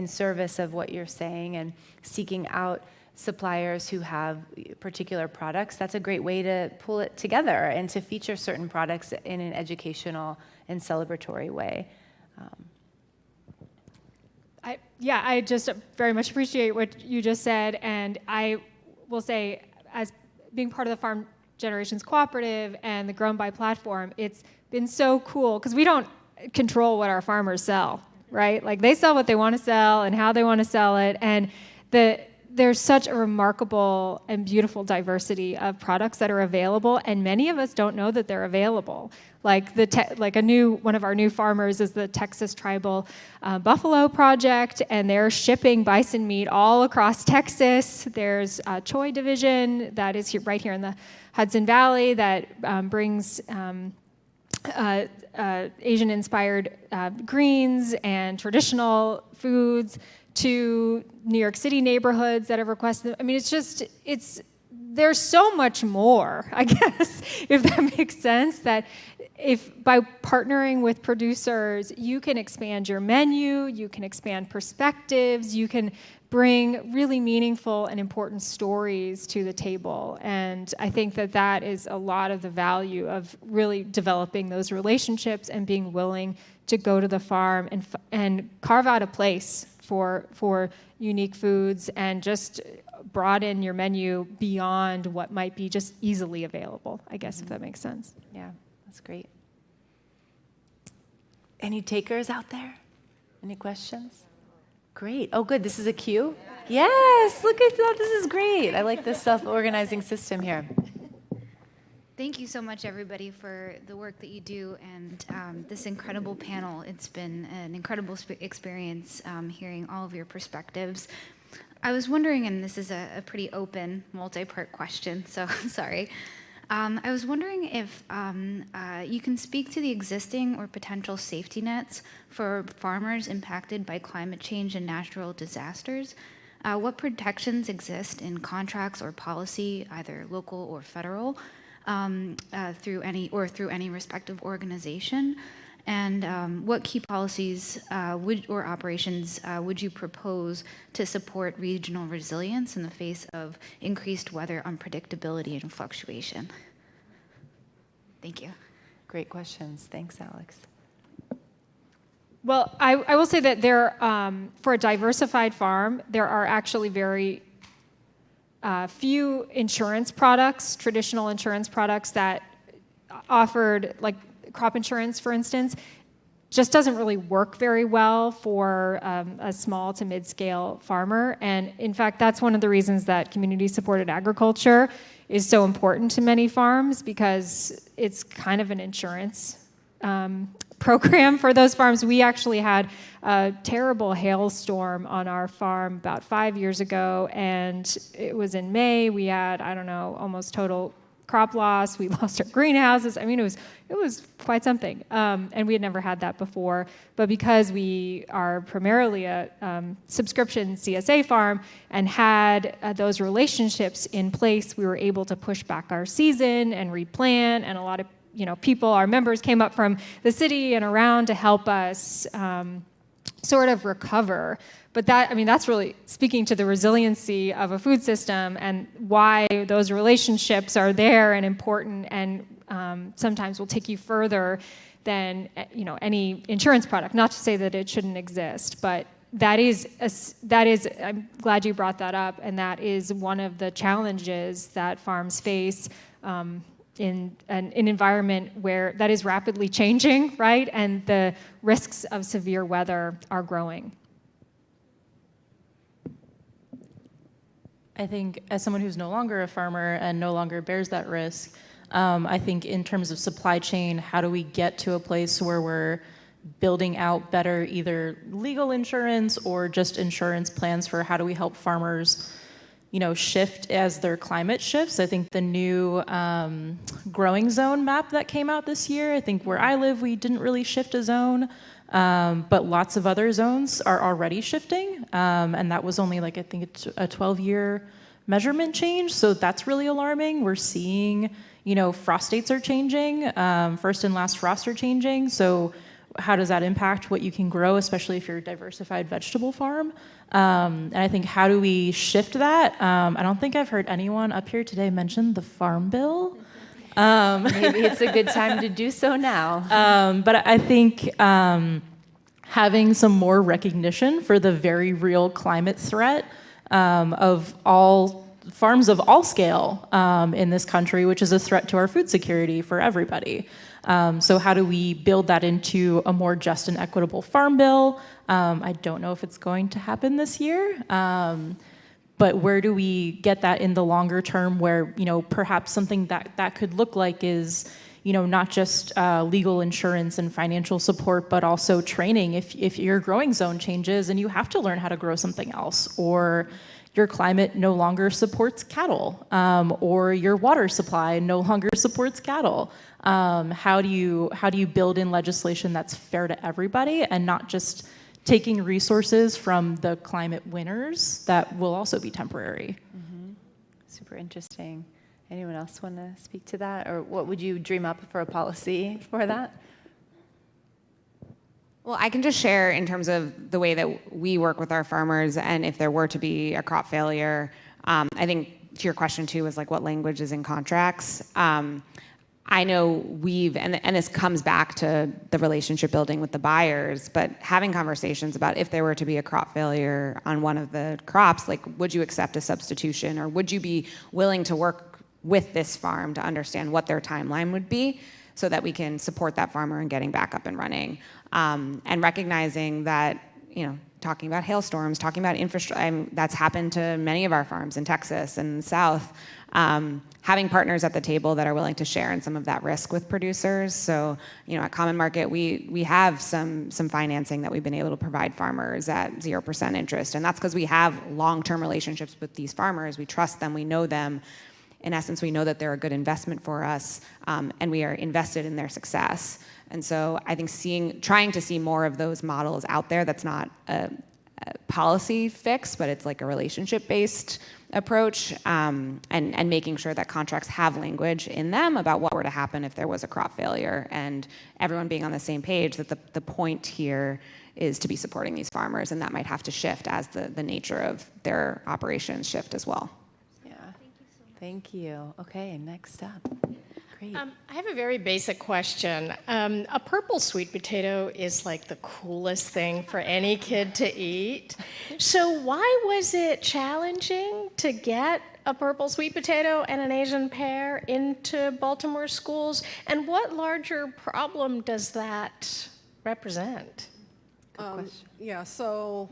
service of what you're saying and seeking out suppliers who have particular products. That's a great way to pull it together and to feature certain products in an educational and celebratory way. I just very much appreciate what you just said, and I will say, as being part of the Farm Generations Cooperative and the Grown By platform, it's been so cool because we don't control what our farmers sell, right? Like they sell what they want to sell and how they want to sell it, and there's such a remarkable and beautiful diversity of products that are available, and many of us don't know that they're available. Like one of our new farmers is the Texas Tribal Buffalo Project, and they're shipping bison meat all across Texas. There's a Choi division that is right here in the Hudson Valley that brings Asian-inspired greens and traditional foods to New York City neighborhoods that have requested. I mean, there's so much more, I guess, if that makes sense, that if by partnering with producers, you can expand your menu, you can expand perspectives, you can bring really meaningful and important stories to the table. And I think that is a lot of the value of really developing those relationships and being willing to go to the farm and carve out a place for unique foods and just broaden your menu beyond what might be just easily available, I guess, if that makes sense. Yeah, that's great. Any takers out there? Any questions? Great. Oh, good. This is a cue? Yes, look at that. This is great. I like this self-organizing system here. Thank you so much, everybody, for the work that you do and this incredible panel. It's been an incredible experience hearing all of your perspectives. I was wondering, and this is a pretty open, multi-part question, so sorry. I was wondering if you can speak to the existing or potential safety nets for farmers impacted by climate change and natural disasters. What protections exist in contracts or policy, either local or federal, through any respective organization? And what key policies or operations would you propose to support regional resilience in the face of increased weather unpredictability and fluctuation? Thank you. Great questions. Thanks, Alex. Well, I will say that for a diversified farm, there are actually very few insurance products, traditional insurance products that offered, like crop insurance, for instance, just doesn't really work very well for a small to mid-scale farmer. And in fact, that's one of the reasons that community-supported agriculture is so important to many farms, because it's kind of an insurance program for those farms. We actually had a terrible hailstorm on our farm about 5 years ago, and it was in May. We had, I don't know, almost total crop loss. We lost our greenhouses. I mean, it was quite something, and we had never had that before. But because we are primarily a subscription CSA farm and had those relationships in place, we were able to push back our season and replant, and a lot of people, our members, came up from the city and around to help us sort of recover. But that's really speaking to the resiliency of a food system and why those relationships are there and important, and sometimes will take you further than any insurance product. Not to say that it shouldn't exist, but that is I'm glad you brought that up, and that is one of the challenges that farms face in an environment where that is rapidly changing, right? And the risks of severe weather are growing. I think as someone who's no longer a farmer and no longer bears that risk, I think in terms of supply chain, how do we get to a place where we're building out better either legal insurance or just insurance plans for how do we help farmers shift as their climate shifts. I think the new growing zone map that came out this year, I think where I live, we didn't really shift a zone, but lots of other zones are already shifting. And that was only I think it's a 12-year measurement change. So that's really alarming. We're seeing, frost dates are changing. First and last frost are changing. So how does that impact what you can grow, especially if you're a diversified vegetable farm? And I think, how do we shift that? I don't think I've heard anyone up here today mention the Farm Bill. Maybe it's a good time to do so now. But I think having some more recognition for the very real climate threat of all farms of all scale in this country, which is a threat to our food security for everybody. So how do we build that into a more just and equitable farm bill? I don't know if it's going to happen this year, but where do we get that in the longer term where, perhaps something that could look like is, not just legal insurance and financial support, but also training if your growing zone changes and you have to learn how to grow something else, or your climate no longer supports cattle, or your water supply no longer supports cattle. How do you build in legislation that's fair to everybody and not just taking resources from the climate winners that will also be temporary? Mm-hmm. Super interesting. Anyone else want to speak to that? Or what would you dream up for a policy for that? Well, I can just share in terms of the way that we work with our farmers, and if there were to be a crop failure, I think to your question too was what language is in contracts. I know and this comes back to the relationship building with the buyers, but having conversations about if there were to be a crop failure on one of the crops, would you accept a substitution, or would you be willing to work with this farm to understand what their timeline would be so that we can support that farmer in getting back up and running, and recognizing that talking about hailstorms, talking about infrastructure. That's happened to many of our farms in Texas and the South. Having partners at the table that are willing to share in some of that risk with producers. So, at Common Market, we have some financing that we've been able to provide farmers at 0% interest, and that's because we have long-term relationships with these farmers. We trust them, we know them. In essence, we know that they're a good investment for us, and we are invested in their success. And so I think trying to see more of those models out there, that's not a policy fix, but it's like a relationship-based approach, and making sure that contracts have language in them about what were to happen if there was a crop failure, and everyone being on the same page that the point here is to be supporting these farmers, and that might have to shift as the nature of their operations shift as well. Yeah. Thank you. Okay, next up. Great. I have a very basic question. A purple sweet potato is like the coolest thing for any kid to eat. So why was it challenging to get a purple sweet potato and an Asian pear into Baltimore schools? And what larger problem does that represent? Yeah, so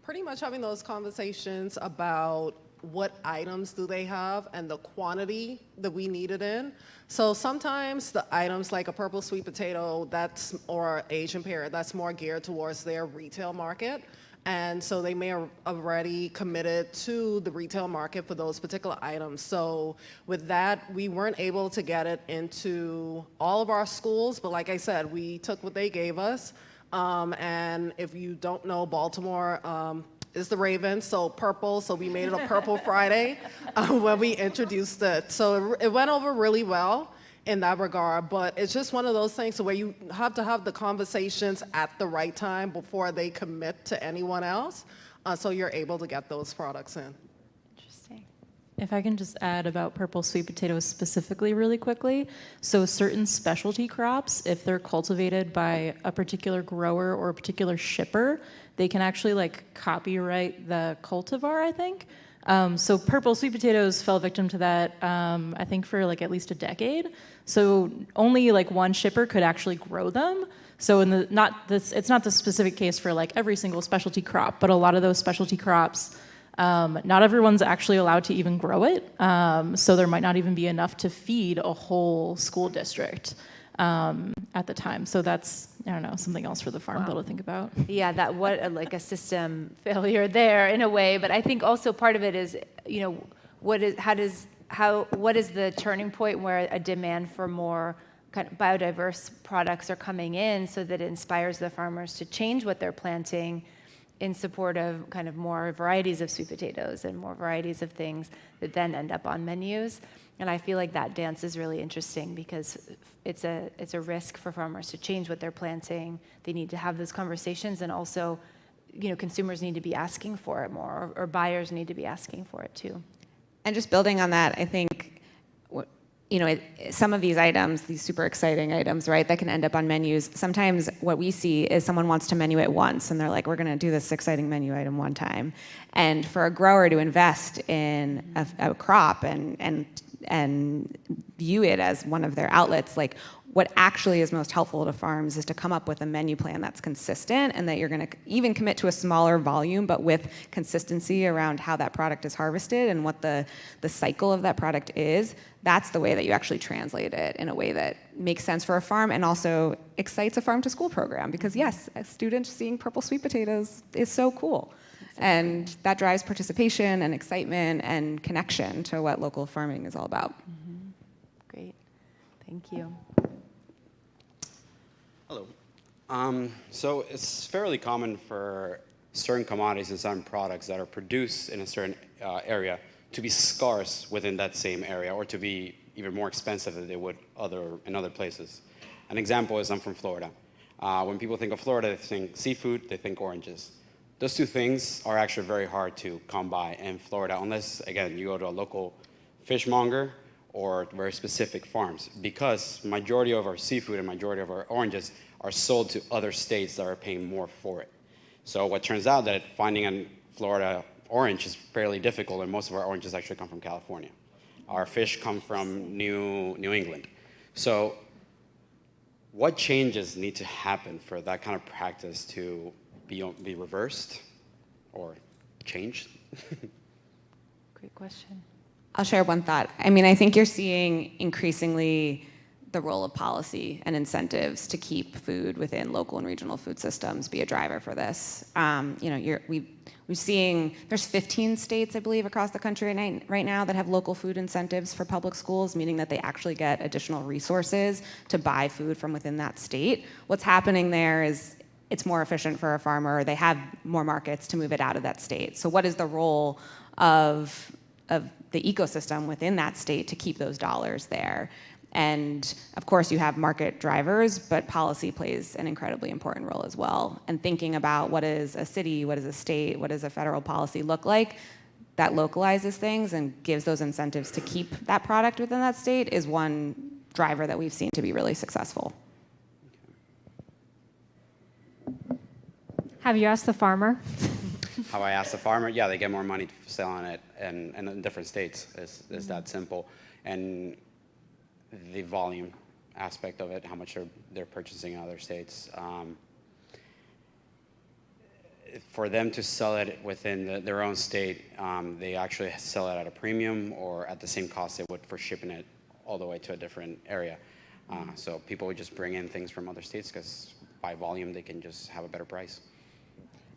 pretty much having those conversations about what items do they have and the quantity that we need it in. So sometimes the items like a purple sweet potato or Asian pear, that's more geared towards their retail market. And so they may have already committed to the retail market for those particular items. So with that, we weren't able to get it into all of our schools, but like I said, we took what they gave us. And if you don't know, Baltimore is the Ravens, so purple, so we made it a Purple Friday when we introduced it. So it went over really well in that regard, but it's just one of those things where you have to have the conversations at the right time before they commit to anyone else, so you're able to get those products in. Interesting. If I can just add about purple sweet potatoes specifically really quickly. So certain specialty crops, if they're cultivated by a particular grower or a particular shipper, they can actually copyright the cultivar, I think. So purple sweet potatoes fell victim to that, I think for at least a decade. So only one shipper could actually grow them. So it's not the specific case for every single specialty crop, but a lot of those specialty crops, not everyone's actually allowed to even grow it. So there might not even be enough to feed a whole school district at the time. So that's, I don't know, something else for the Farm Bill to think about. Yeah, what a system failure there in a way. But I think also part of it is, what is the turning point where a demand for more kind of biodiverse products are coming in, so that it inspires the farmers to change what they're planting in support of kind of more varieties of sweet potatoes and more varieties of things that then end up on menus. And I feel like that dance is really interesting because it's a risk for farmers to change what they're planting. They need to have those conversations, and also, consumers need to be asking for it more, or buyers need to be asking for it too. And just building on that, I think, some of these items, these super exciting items, right, that can end up on menus, sometimes what we see is someone wants to menu it once, and they're like, we're going to do this exciting menu item one time. And for a grower to invest in a crop and view it as one of their outlets, what actually is most helpful to farms is to come up with a menu plan that's consistent, and that you're going to even commit to a smaller volume, but with consistency around how that product is harvested and what the cycle of that product is. That's the way that you actually translate it in a way that makes sense for a farm and also excites a farm to school program, because yes, a student seeing purple sweet potatoes is so cool. And that drives participation and excitement and connection to what local farming is all about. Mm-hmm. Great. Thank you. Hello. So it's fairly common for certain commodities and certain products that are produced in a certain area to be scarce within that same area, or to be even more expensive than they would in other places. An example is I'm from Florida. When people think of Florida, they think seafood, they think oranges. Those two things are actually very hard to come by in Florida, unless, again, you go to a local fishmonger or very specific farms, because majority of our seafood and majority of our oranges are sold to other states that are paying more for it. So what turns out that finding a Florida orange is fairly difficult, and most of our oranges actually come from California. Our fish come from New England. So what changes need to happen for that kind of practice to be reversed or change? Great question. I'll share one thought. I mean, I think you're seeing increasingly the role of policy and incentives to keep food within local and regional food systems be a driver for this. We're seeing there's 15 states, I believe, across the country right now that have local food incentives for public schools, meaning that they actually get additional resources to buy food from within that state. What's happening there is it's more efficient for a farmer. They have more markets to move it out of that state. So what is the role of the ecosystem within that state to keep those dollars there? And of course, you have market drivers, but policy plays an incredibly important role as well. And thinking about what is a city, what is a state, what does a federal policy look like, that localizes things and gives those incentives to keep that product within that state is one driver that we've seen to be really successful. Have you asked the farmer? How I ask the farmer, yeah, they get more money for selling it and in different states. It's that simple. And the volume aspect of it, how much they're purchasing in other states. For them to sell it within their own state, they actually sell it at a premium or at the same cost they would for shipping it all the way to a different area. So people would just bring in things from other states because by volume they can just have a better price.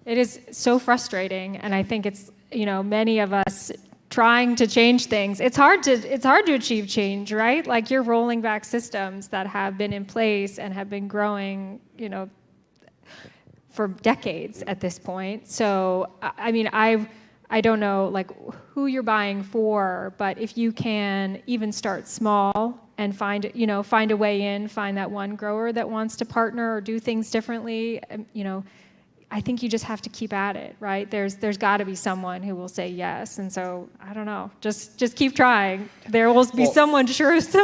It is so frustrating, and I think it's, many of us trying to change things. It's hard to achieve change, right? Like you're rolling back systems that have been in place and have been growing, for decades at this point. So, I mean, I don't know like who you're buying for, but if you can even start small and find a way in, find that one grower that wants to partner or do things differently, I think you just have to keep at it, right? There's got to be someone who will say yes, and so I don't know. Just keep trying. There will be some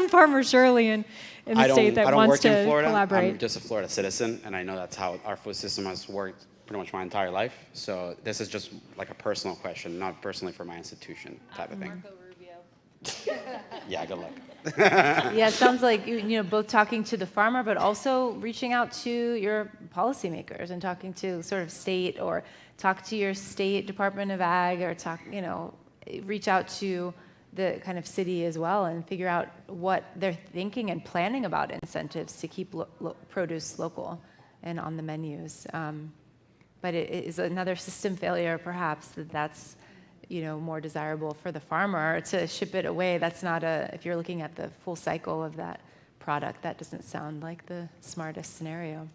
farmer surely in the state that wants to collaborate. I'm just a Florida citizen, and I know that's how our food system has worked pretty much my entire life. So this is just like a personal question, not personally for my institution type of thing. Yeah, good luck. Yeah, it sounds like both talking to the farmer, but also reaching out to your policymakers and talking to sort of state, or talk to your state Department of Ag, or reach out to the kind of city as well and figure out what they're thinking and planning about incentives to keep produce local and on the menus. But it is another system failure, perhaps, that's more desirable for the farmer to ship it away. That's not if you're looking at the full cycle of that product, that doesn't sound like the smartest scenario.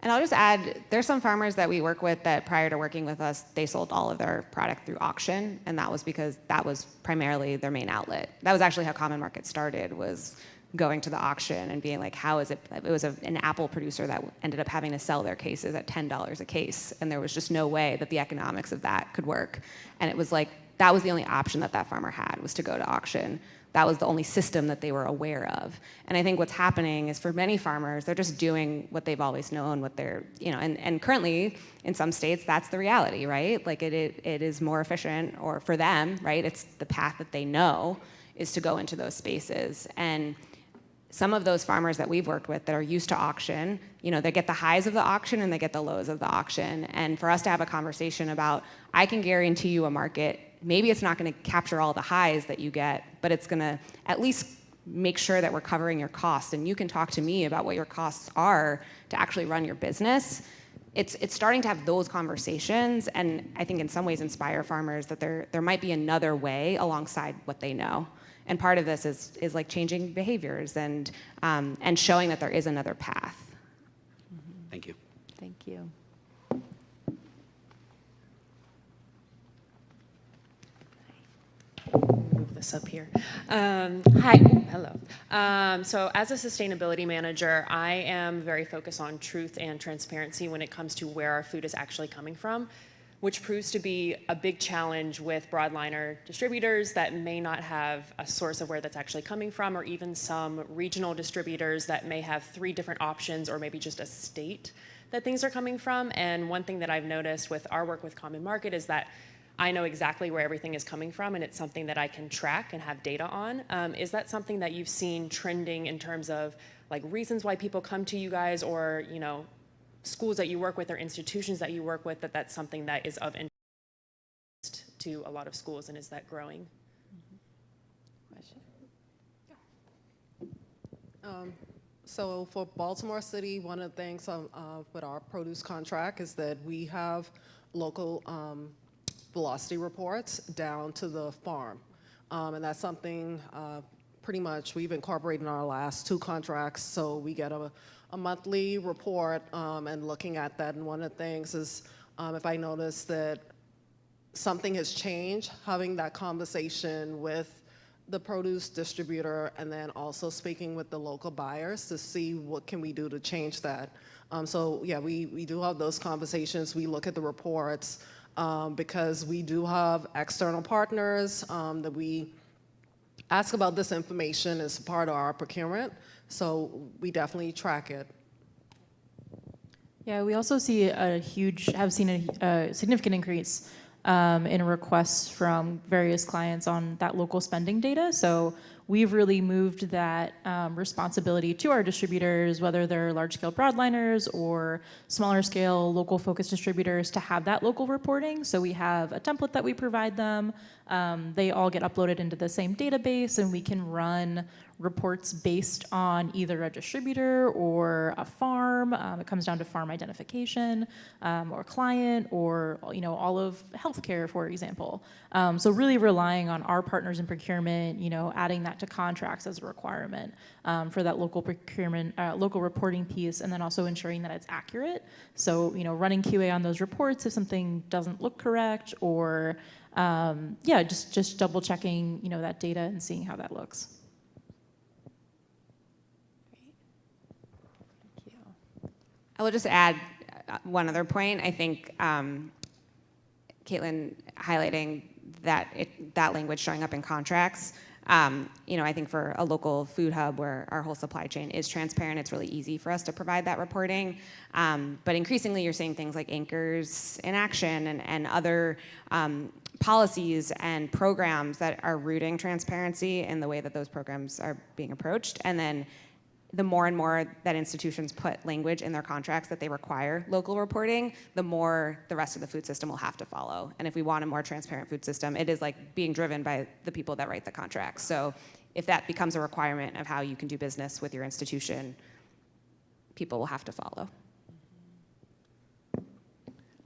And I'll just add, there's some farmers that we work with that prior to working with us, they sold all of their product through auction, and that was because that was primarily their main outlet. That was actually how Common Market started, was going to the auction and being like, how is it? It was an apple producer that ended up having to sell their cases at $10 a case, and there was just no way that the economics of that could work. And it was like, that was the only option that farmer had, was to go to auction. That was the only system that they were aware of. And I think what's happening is, for many farmers, they're just doing what they've always known, what they're, and currently in some states, that's the reality, right? Like it is more efficient, or for them, right? It's the path that they know is to go into those spaces. And some of those farmers that we've worked with that are used to auction, they get the highs of the auction and they get the lows of the auction. And for us to have a conversation about, I can guarantee you a market, maybe it's not going to capture all the highs that you get, but it's going to at least make sure that we're covering your costs, and you can talk to me about what your costs are to actually run your business. It's starting to have those conversations, and I think in some ways inspire farmers that there might be another way alongside what they know. And part of this is like changing behaviors and showing that there is another path. Thank you. Thank you. Move this up here. Hi, hello. So as a sustainability manager, I am very focused on truth and transparency when it comes to where our food is actually coming from, which proves to be a big challenge with broadliner distributors that may not have a source of where that's actually coming from, or even some regional distributors that may have 3 different options, or maybe just a state that things are coming from. And one thing that I've noticed with our work with Common Market is that I know exactly where everything is coming from, and it's something that I can track and have data on. Is that something that you've seen trending in terms of like reasons why people come to you guys, or schools that you work with or institutions that you work with, that's something that is of interest? to a lot of schools, and is that growing? So for Baltimore City, one of the things with our produce contract is that we have local velocity reports down to the farm. And that's something pretty much we've incorporated in our last 2 contracts. So we get a monthly report and looking at that. And one of the things is if I notice that something has changed, having that conversation with the produce distributor and then also speaking with the local buyers to see what can we do to change that. So yeah, we do have those conversations. We look at the reports because we do have external partners that we ask about this information as part of our procurement. So we definitely track it. Yeah, we also see have seen a significant increase in requests from various clients on that local spending data. So we've really moved that responsibility to our distributors, whether they're large-scale broadliners or smaller-scale local-focused distributors, to have that local reporting. So we have a template that we provide them. They all get uploaded into the same database, and we can run reports based on either a distributor or a farm. It comes down to farm identification or client, or all of healthcare, for example. So really relying on our partners in procurement, adding that to contracts as a requirement for that local procurement, local reporting piece, and then also ensuring that it's accurate. So running QA on those reports if something doesn't look correct, or just double checking that data and seeing how that looks. I will just add one other point. I think Caitlin highlighting that language showing up in contracts. I think for a local food hub where our whole supply chain is transparent, it's really easy for us to provide that reporting. But increasingly, you're seeing things like anchors in action and other policies and programs that are rooting transparency in the way that those programs are being approached. And then the more and more that institutions put language in their contracts that they require local reporting, the more the rest of the food system will have to follow. And if we want a more transparent food system, it is like being driven by the people that write the contracts. So if that becomes a requirement of how you can do business with your institution, people will have to follow.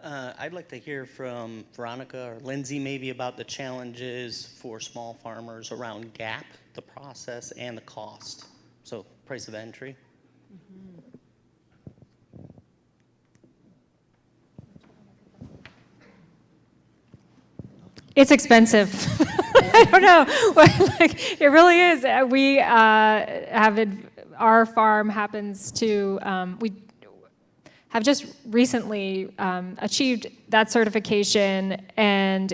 I'd like to hear from Veronica or Lindsay maybe about the challenges for small farmers around GAP, the process, and the cost. So price of entry. It's expensive. I don't know. It really is. We our farm happens to, we have just recently achieved that certification, and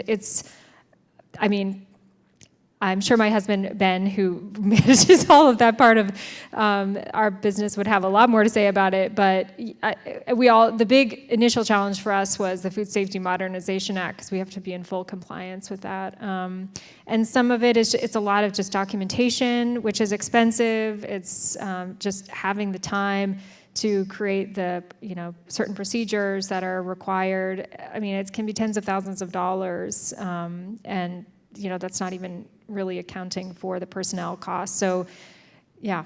I'm sure my husband, Ben, who manages all of that part of our business, would have a lot more to say about it. But the big initial challenge for us was the Food Safety Modernization Act, because we have to be in full compliance with that. And some of it's a lot of just documentation, which is expensive. It's just having the time to create the certain procedures that are required. It can be tens of thousands of dollars, and that's not even really accounting for the personnel costs. So yeah,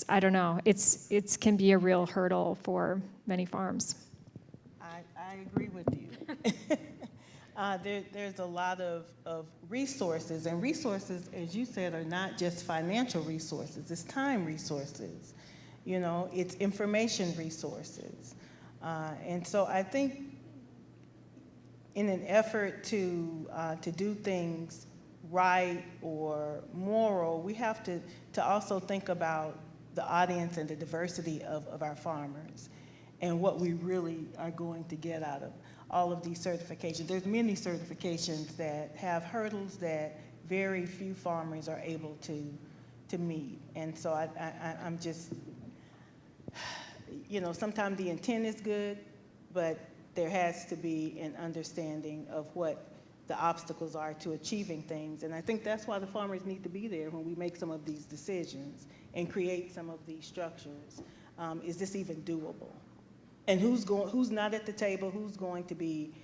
I don't know. It can be a real hurdle for many farms. I agree with you. There's a lot of resources, and resources, as you said, are not just financial resources. It's time resources. It's information resources. And so I think in an effort to do things right or moral, we have to also think about the audience and the diversity of our farmers and what we really are going to get out of all of these certifications. There's many certifications that have hurdles that very few farmers are able to meet. And so I'm just, sometimes the intent is good, but there has to be an understanding of what the obstacles are to achieving things. And I think that's why the farmers need to be there when we make some of these decisions and create some of these structures. Is this even doable? And who's not at the table? Who's going to be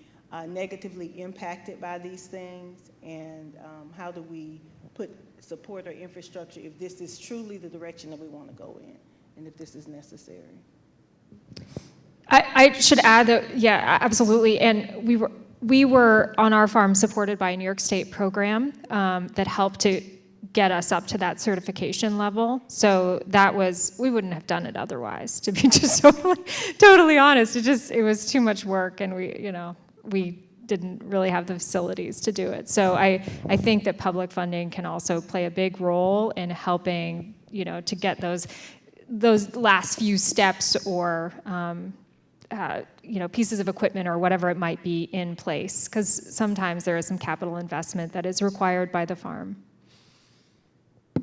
negatively impacted by these things, and how do we support our infrastructure if this is truly the direction that we want to go in, and if this is necessary. I should add that, yeah, absolutely. And we were on our farm supported by a New York State program that helped to get us up to that certification level. So we wouldn't have done it otherwise, to be just totally honest. It was too much work, and we didn't really have the facilities to do it. So I think that public funding can also play a big role in helping, to get those last few steps or pieces of equipment or whatever it might be in place, because sometimes there is some capital investment that is required by the farm. Do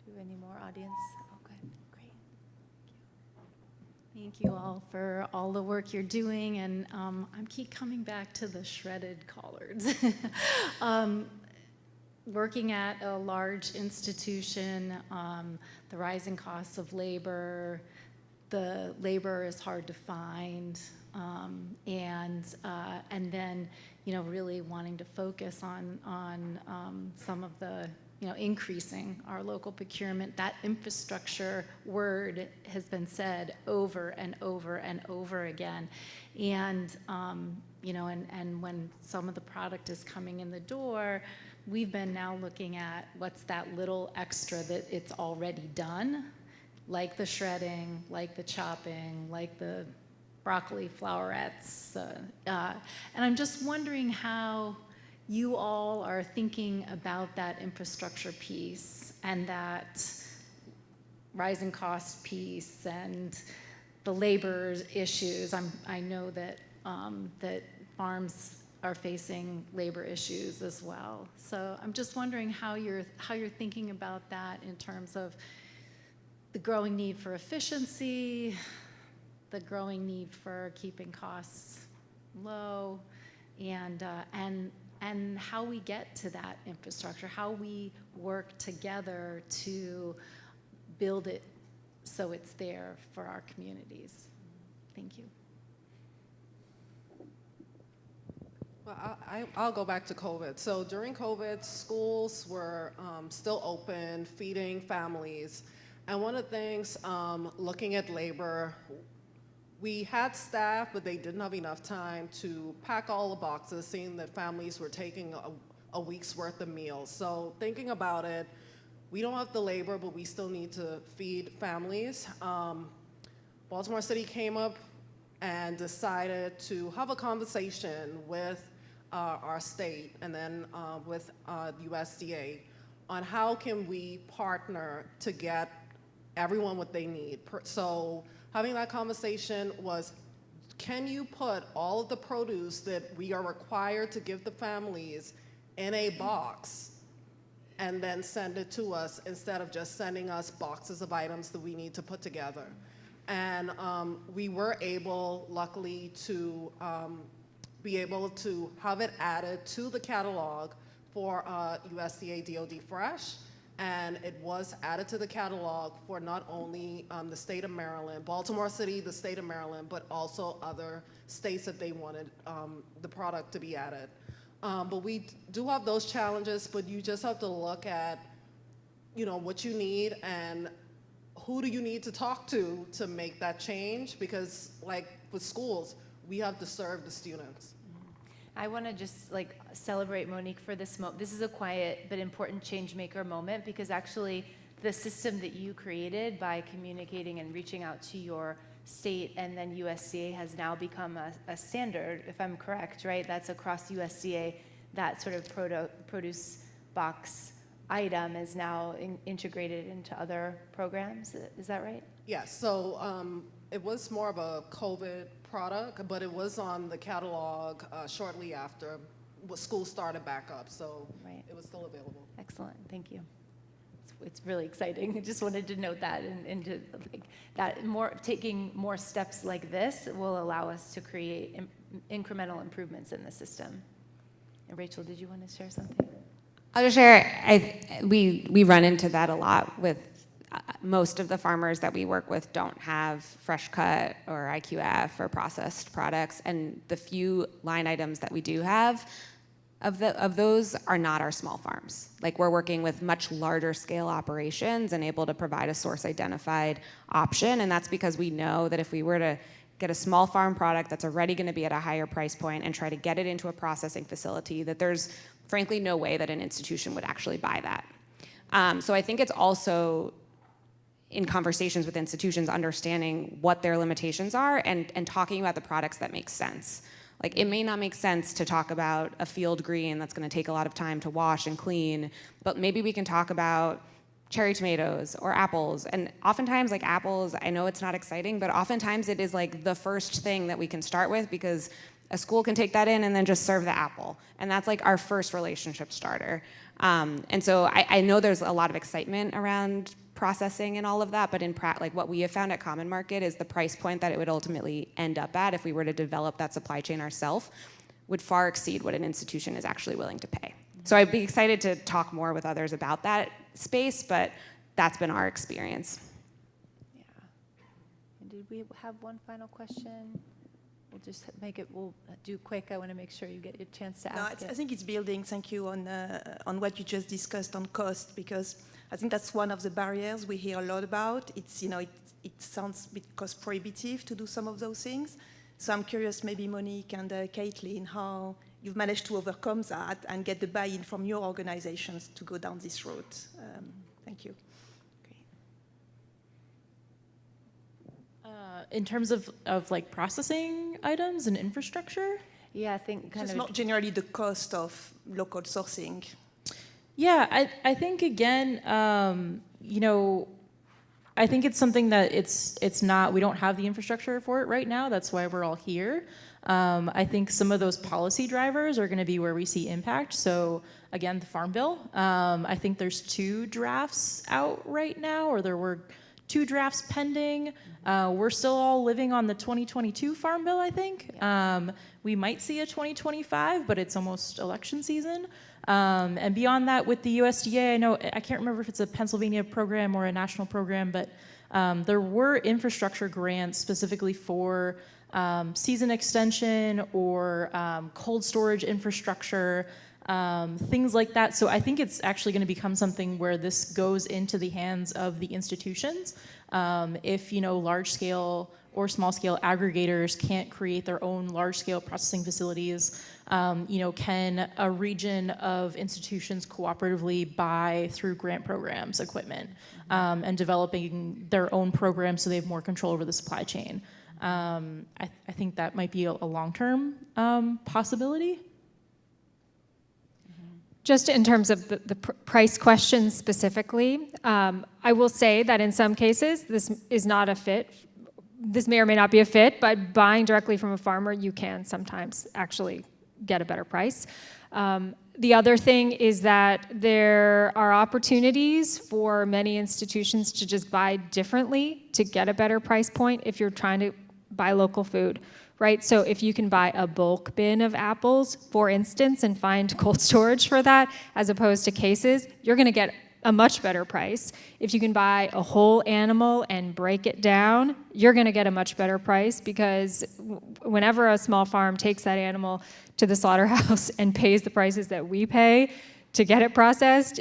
we have any more audience? Okay, great. Thank you all for all the work you're doing, and I keep coming back to the shredded collards. Working at a large institution, the rising costs of labor, the labor is hard to find, and then really wanting to focus on some of the increasing our local procurement. That infrastructure word has been said over and over and over again, and and when some of the product is coming in the door, we've been now looking at what's that little extra that it's already done, like the shredding, like the chopping, like the broccoli flowerets. And I'm just wondering how you all are thinking about that infrastructure piece and that rising cost piece and the labor issues. I know that that farms are facing labor issues as well. So I'm just wondering how you're thinking about that in terms of the growing need for efficiency, the growing need for keeping costs low, and how we get to that infrastructure, how we work together to build it so it's there for our communities. Thank you. Well, I'll go back to COVID. So during COVID, schools were still open, feeding families. And one of the things, looking at labor, we had staff, but they didn't have enough time to pack all the boxes, seeing that families were taking a week's worth of meals. So thinking about it, we don't have the labor, but we still need to feed families. Baltimore City came up and decided to have a conversation with our state and then with USDA on how can we partner to get everyone what they need. So having that conversation was, can you put all of the produce that we are required to give the families in a box and then send it to us instead of just sending us boxes of items that we need to put together? And we were able, luckily, to be able to have it added to the catalog for USDA DoD Fresh, and it was added to the catalog for not only the state of Maryland, Baltimore City, the state of Maryland, but also other states that they wanted the product to be added. But we do have those challenges, but you just have to look at, what you need and who do you need to talk to make that change, because like with schools, we have to serve the students. I want to just celebrate Monique for this moment. This is a quiet but important change maker moment, because actually the system that you created by communicating and reaching out to your state and then USDA has now become a standard, if I'm correct, right? That's across USDA, that sort of produce box item is now integrated into other programs. Is that right? Yes, so it was more of a COVID product, but it was on the catalog shortly after school started back up, so right. It was still available. Excellent, thank you. It's really exciting. I just wanted to note that, and taking more steps like this will allow us to create incremental improvements in the system. And Rachel, did you want to share something? I'll just share, we run into that a lot with most of the farmers that we work with don't have fresh cut or IQF or processed products, and the few line items that we do have, of those are not our small farms. Like, we're working with much larger scale operations and able to provide a source identified option, and that's because we know that if we were to get a small farm product that's already going to be at a higher price point and try to get it into a processing facility, that there's frankly no way that an institution would actually buy that. So I think it's also in conversations with institutions understanding what their limitations are and talking about the products that make sense. Like, it may not make sense to talk about a field green that's going to take a lot of time to wash and clean, but maybe we can talk about cherry tomatoes or apples. And oftentimes, like, apples, I know it's not exciting, but oftentimes it is like the first thing that we can start with, because a school can take that in and then just serve the apple. And that's like our first relationship starter. And so I know there's a lot of excitement around processing and all of that, but like, what we have found at Common Market is the price point that it would ultimately end up at if we were to develop that supply chain ourselves would far exceed what an institution is actually willing to pay. So I'd be excited to talk more with others about that space, but that's been our experience. Yeah. And did we have one final question? We'll just make it, we'll do quick. I want to make sure you get a chance to ask it. I think it's building, thank you, on what you just discussed on cost, because I think that's one of the barriers we hear a lot about. It's, it sounds a bit cost prohibitive to do some of those things. So I'm curious, maybe Monique and Caitlin, how you've managed to overcome that and get the buy-in from your organizations to go down this road. Thank you. In terms of like processing items and infrastructure? Yeah, I think Just not generally the cost of local sourcing. Yeah, I think, again, I think it's something that it's not, we don't have the infrastructure for it right now. That's why we're all here. I think some of those policy drivers are going to be where we see impact. So again, the Farm Bill. I think there's 2 drafts out right now, or there were 2 drafts pending. We're still all living on the 2022 Farm Bill, I think. We might see a 2025, but it's almost election season. And beyond that, with the USDA, I can't remember if it's a Pennsylvania program or a national program, but there were infrastructure grants specifically for season extension or cold storage infrastructure, things like that. So I think it's actually going to become something where this goes into the hands of the institutions. If, large-scale or small-scale aggregators can't create their own large-scale processing facilities, can a region of institutions cooperatively buy through grant programs equipment and developing their own programs so they have more control over the supply chain? I think that might be a long-term possibility. Just in terms of the price question specifically, I will say that in some cases, this is not a fit. This may or may not be a fit, but buying directly from a farmer, you can sometimes actually get a better price. The other thing is that there are opportunities for many institutions to just buy differently to get a better price point if you're trying to buy local food, right? So if you can buy a bulk bin of apples, for instance, and find cold storage for that, as opposed to cases, you're going to get a much better price. If you can buy a whole animal and break it down, you're going to get a much better price, because whenever a small farm takes that animal to the slaughterhouse and pays the prices that we pay to get it processed,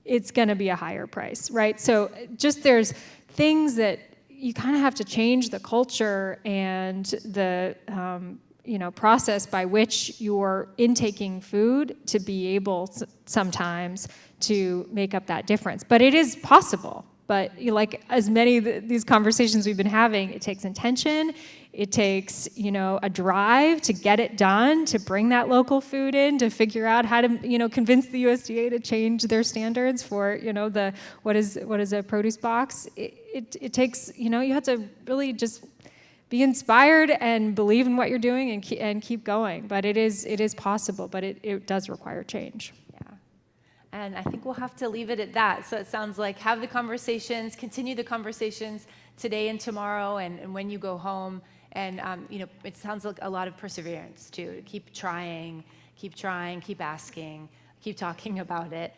it's going to be a higher price, right? So just there's things that you kind of have to change the culture and the process by which you're intaking food to be able sometimes to make up that difference. But it is possible. But like as many of these conversations we've been having, it takes intention, it takes a drive to get it done, to bring that local food in, to figure out how to convince the USDA to change their standards for what is a produce box. It takes you have to really just be inspired and believe in what you're doing and keep going. But it is possible, but it does require change. And I think we'll have to leave it at that. So it sounds like have the conversations, continue the conversations today and tomorrow, and when you go home. And it sounds like a lot of perseverance too. Keep trying, keep asking, keep talking about it.